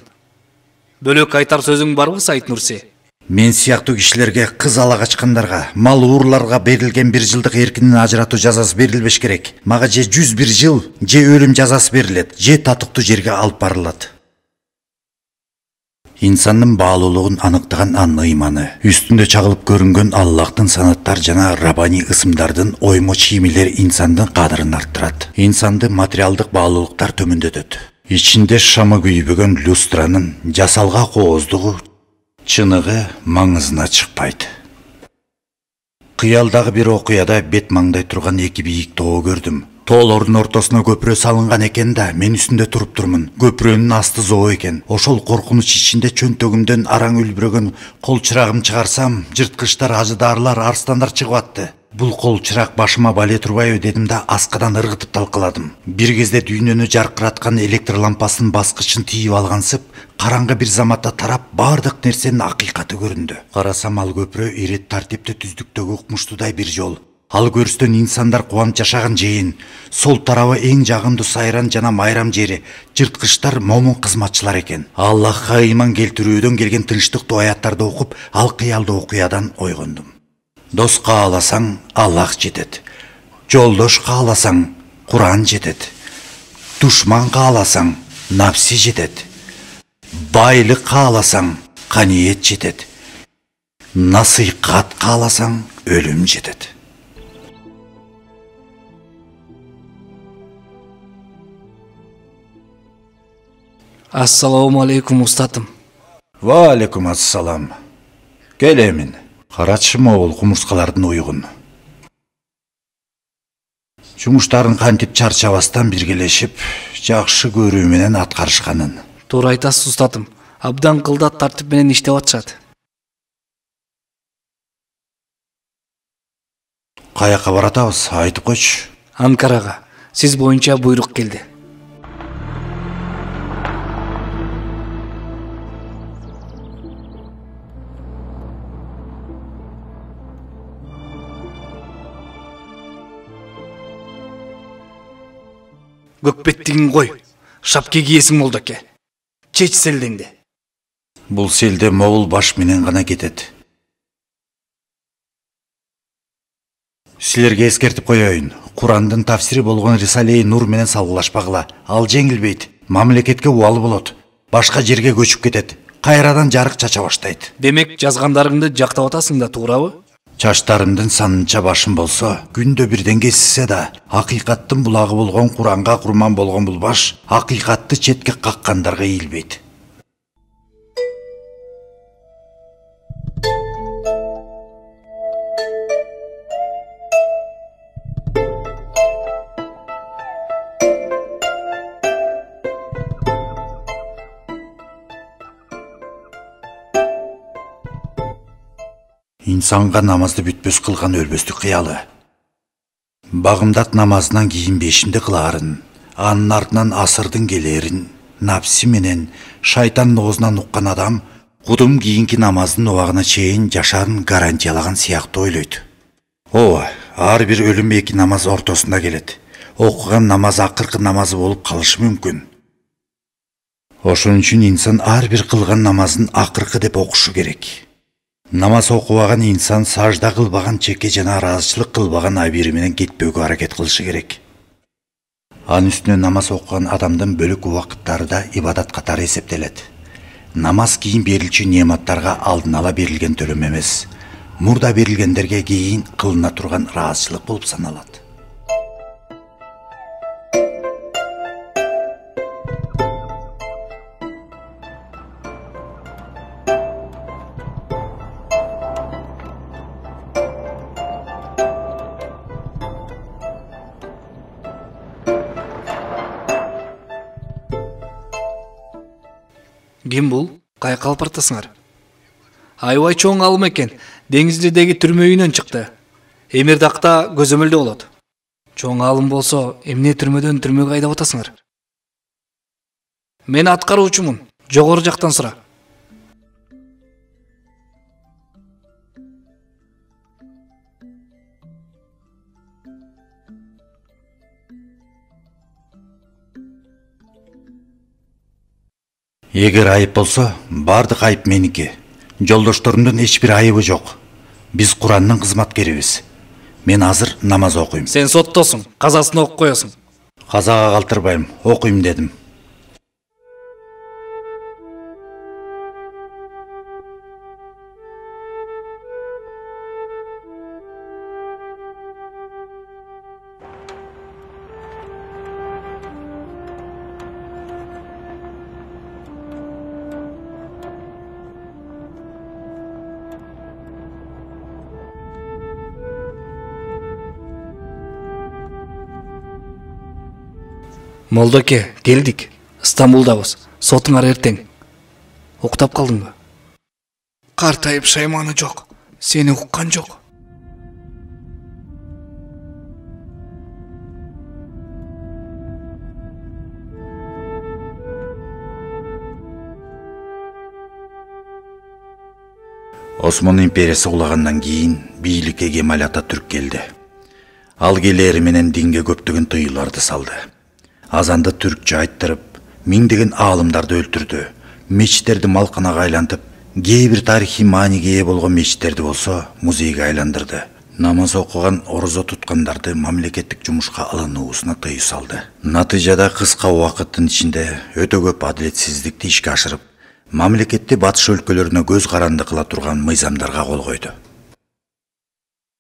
Бөлөк айтар сөзүң барбы, Саид Нурси? Мен сыяктуу кишилерге, кыз ала качкандарга, мал уурларга берилген 1 жылдык эркинен ажыратуу жазасы берилбеш керек. Мага же 101 жыл, же өлүм жазасы берилет, же татыктуу жерге алып барылат. Инсандын баалуулугун аныктаган анын ыйманы, үстүндө чагылып көрүнгөн Аллахтын санаттар жана рабани ысымдардын оймо чийимилер инсандын кадырын арттырат. Инсанды материалдык баалуулуктар төмөндөтөт. Ичинде шамы күйбөгөн люстранын жасалга кооздугу, чыныгы маңызына чыкпайт. Кыялдагы бир окуяда бет маңдай турган 2 бийик тоо көрдүм. Тоолордун ортосуна көпүрө салынган экен да, мен үстүндө туруп турмун. Көпүрөнүн асты зоо экен. Ошол коркунуч ичинде чөнтөгүмдөн араң үлбүрөгөн кол чырагым чыгарсам, жырткычтар, ажыдаарлар, арстандар чыгып атты. Бул кол чырак башыма бале турбайбы дедим да аскадан ыргытып талкаладым. Бир кезде дүйнөнү жаркыраткан электр лампасынын баскычын тийип алгансып, караңгы бир заматта тарап, бардык нерсенин акыйкаты көрүндү. Карасам ал көпүрө ирет тартипте түздүктөгү укмуштуудай бир жол. Ал көрүстөн инсандар кубанып жашаган жээн, сол тарабы эң жагымдуу сайран жана майрам жери, жырткычтар момун кызматчылар экен. Аллахка ыйман келтирүүдөн келген тынчтыктуу аяттарды окуп, ал кыялдуу окуядан ойгондум. Дос кааласаң, Аллах жетет. Жолдош кааласаң, Куран жетет. Душман кааласаң, напси жетет. Байлык кааласаң, каниет жетет. Насыйкат кааласаң, өлүм жетет. Ассаламу алейкум устатым. Ва алейкум ассалам. Келемин. Карачы могул кумурскалардын уйгун. Жумуштарын кантип чарчабастан биргелешип, жакшы көрүү менен аткарышканын. Туура айтасыз устатым. Абдан кылдат тартип менен иштеп атышат. Каяка баратабыз, айтып койчу. Анкарага. Сиз боюнча буйрук келди. Көкбеттигин кой. Шапке кийесиң Молдоке. Чеч селдеңди. Бул селде могул баш менен гана кетет. Силерге эскертип коеюн. Курандын тафсири болгон Рисалеи Нур менен салгылашпагыла. Ал жеңилбейт. Мамлекетке убалы болот. Башка жерге көчүп кетет. Кайрадан жарык чача баштайт. Демек жазгандарыңды жактап атасың да, туурабы? Чачтарымдын санынча башым болсо, күндө бирден кессе да, акыйкаттын булагы болгон Куранга курман болгон бул баш акыйкатты четке каккандарга ийилбейт. Инсанга намазды бүтпөс кылган өлбөстүк кыялы. Багымдат намазынан кийин бешинди кылаарын, анын артынан асырдын келерин, напси менен шайтандын оозунан уккан адам кудум кийинки намаздын убагына чейин жашаарын гарантиялаган сыяктуу ойлойт. Ооба, ар бир өлүм эки намаз ортосунда келет. Окуган намаз акыркы намазы болуп калышы мүмкүн. Ошон үчүн инсан ар бир кылган намазын акыркы деп окушу керек. Намаз окубаган инсан сажда кылбаган чеке жана ыраазычылык кылбаган абири менен кетпөөгө аракет кылышы керек. Анын үстүнө намаз окуган адамдын бөлүк убакыттары да ибадат катары эсептелет. Намаз кийин берилчү неаматтарга алдын ала берилген төлөм эмес, мурда берилгендерге кийин кылына турган ыраазычылык болуп саналат. Ким бул? Каяка алып бартасыңар? Аябай чоң алым экен. Деңиздеги түрмө үйүнөн чыкты. Эмирдакта көзөмөлдө болот. Чоң алым болсо, эмне түрмөдөн түрмөгө айдап атасыңар? Мен аткаруучумун. Жогору жактан сура. Эгер айып болсо, бардык айып меники. Жолдошторумдун эч бир айыбы жок. Биз Курандын кызматкерибиз. Мен азыр намаз окуйм. Сен соттосуң, казасын окуп коесуң. Казага калтырбайм, окуйм дедим. Молдоке, келдик. Стамбулдабыз. Сотуңар эртең. Уктап калдыңбы? Картайып шайманы жок. Сени уккан жок. Осман империясы кулагандан кийин бийликке Кемаль Ататүрк келди. Ал келери менен динге көптөгөн тыюуларды салды. Азанды түркчө айттырып, миңдеген аалымдарды өлтүрдү. Мечиттерди малканага айлантып, кээ бир тарихи мааниге ээ болгон мечиттерди болсо музейге айландырды. Намаз окуган, орозо туткандарды мамлекеттик жумушка алынуусуна тыюу салды. Натыйжада кыска убакыттын ичинде өтө көп адилетсиздикти ишке ашырып, мамлекетти батыш өлкөлөрүнө көз каранды кыла турган мыйзамдарга кол койду.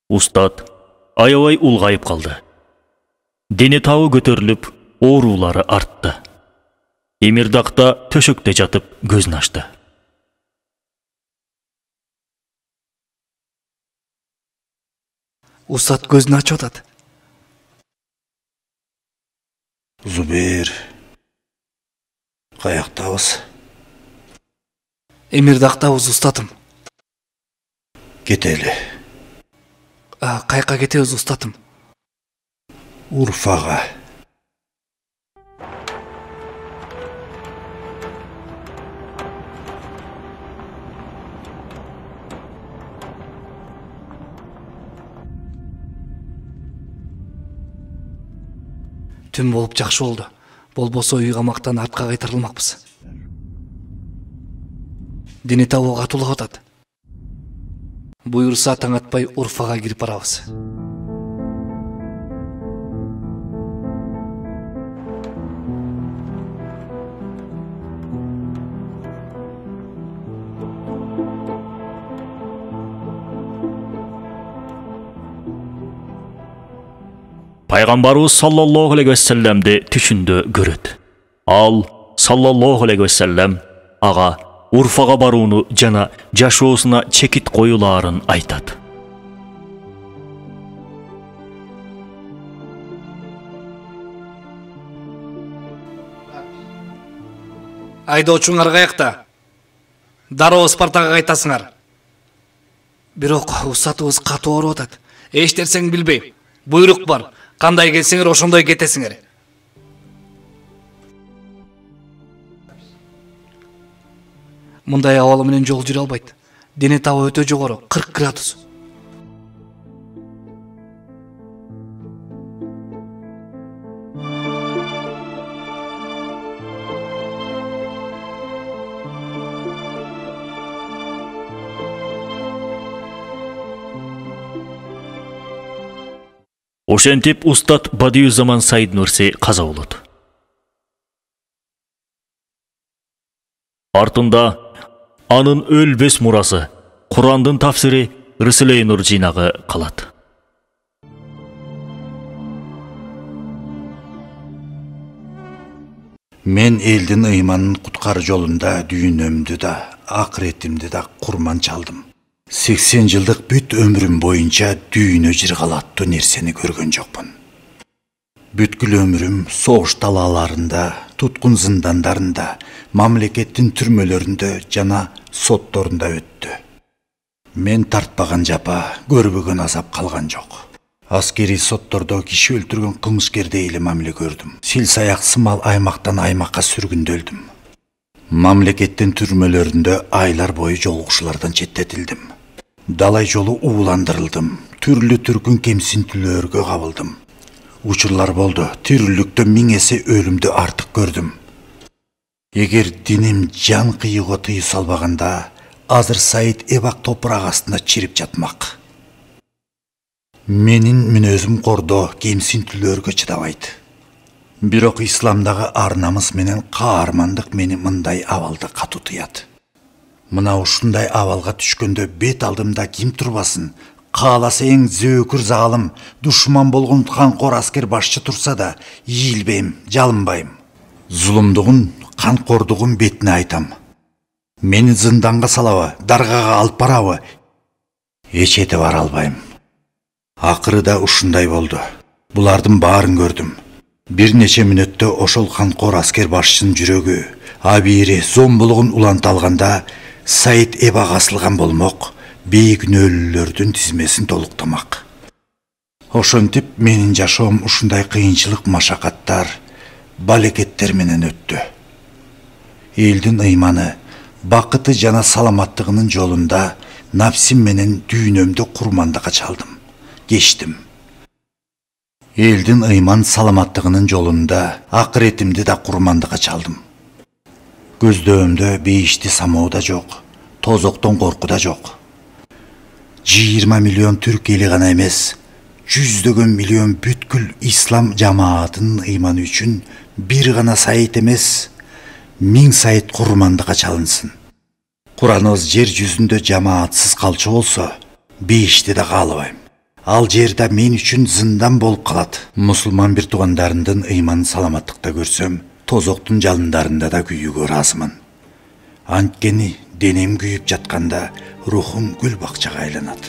Устат аябай улгайып калды. Дене табы көтөрүлүп, оорулары артты. Эмирдакта төшөктө жатып көзүн ачты. Устат көзүн ачып атат. Зубейр, каяктабыз? Эмирдактабыз устатым. Кетели. Кайка кетебиз устатым? Урфага. Түн болуп жакшы болду. Болбосо үй камактан артка кайтарылмакпыз. Дене табуу катуулап атат. Буйрса таң атпай Урфага кирип барабыз. Пайгамбарыбыз саллаллаху алейхи вассаламды түшүндө көрөт. Ал саллаллаху алейхи вассалам ага Урфага барууну жана жашоосуна чекит коюлаарын айтат. Айдоочуңар каякта? Дароо Спартага кайтасыңар. Бирок устатыбыз катуу ооруп атат. Эчтерсең билбейм. Буйрук бар. Кандай келсеңер ошондой кетесиңер. Мындай абалы менен жол жүрө албайт. Дене табы өтө жогору, 40 градус. Ошентип устат Бадиюззаман Саид Нурси каза болот. Артында анын өлбөс мурасы, Курандын тафсири Рысылей Нур жыйнагы калат. Мен элдин ыйманын куткар жолунда дүйнөмдү да, акыретимди да курман чалдым. 80 жылдык бүт өмүрүм боюнча дүйнө жыргалаттуу нерсени көргөн жокмун. Бүткүл өмүрүм согуш талааларында, туткун зындандарында, мамлекеттин түрмөлөрүндө жана сотторунда өттү. Мен тартпаган жапа, көрбөгөн азап калган жок. Аскери соттордо киши өлтүргөн кылмышкердей эле мамиле көрдүм. Сил саяк сымал аймактан аймакка сүргүндөлдүм. Мамлекеттин түрмөлөрүндө айлар бою жолугушуулардан четтетилдим. Далай жолу ууландырылдым. Түрлүү түркүн кемсинтүүлөргө кабылдым. Учурлар болду. Тирүүлүктө 1000 эсе өлүмдү артык көрдүм. Эгер диним жан кыйыгы тыйы салбаганда, азыр Саид эбак топурак астында чирип жатмак. Менин мүнөзүм кордо кемсинтүүлөргө чыдабайт. Бирок исламдагы ар-намыс менен каармандык мени мындай абалда катуу тыят. Мына ушундай абалга түшкөндө бет алдымда ким турбасын? Кааласа эң зөөкүр залым, душман болгон канкор аскер башчы турса да, ийилбейм, жалынбайм. Зулумдугун, канкордугун бетине айтам. Мени зынданга салабы, даргага алып барабы? Эч эте бара албайм. Акырыда ушундай болду. Булардын баарын көрдүм. Бир нече мүнөттө ошол канкор аскер башчынын жүрөгү, абийири, зомбулугун уланта алганда, Саид эбак асылган болмок, бейкүнөөлүүлөрдүн тизмесин толуктамак. Ошентип менин жашоом ушундай кыйынчылык, машакаттар, балекеттер менен өттү. Элдин ыйманы, бакыты жана саламаттыгынын жолунда нафсим менен дүйнөмдү курмандыкка чалдым, кечтим. Элдин ыйман саламаттыгынын жолунда акыретимди да курмандыкка чалдым. Көздөмдө бейишти самоо да жок, тозоктон корку да жок. 20 миллион түрк эли гана эмес, 100 миллион бүткүл ислам жамаатынын ыйманы үчүн бир гана Саид эмес, 1000 Саид курмандыкка чалынсын. Кураныбыз жер жүзүндө жамаатсыз калчу болсо, бейишти да каалабайм. Ал жерде мен үчүн зындан болуп калат. Мусулман бир туугандарымдын ыйманын саламаттыкта көрсөм, тозоктун жалындарында да күйүүгө ыраазымын. Анткени денем күйүп жатканда рухум гүл бакчага айланат.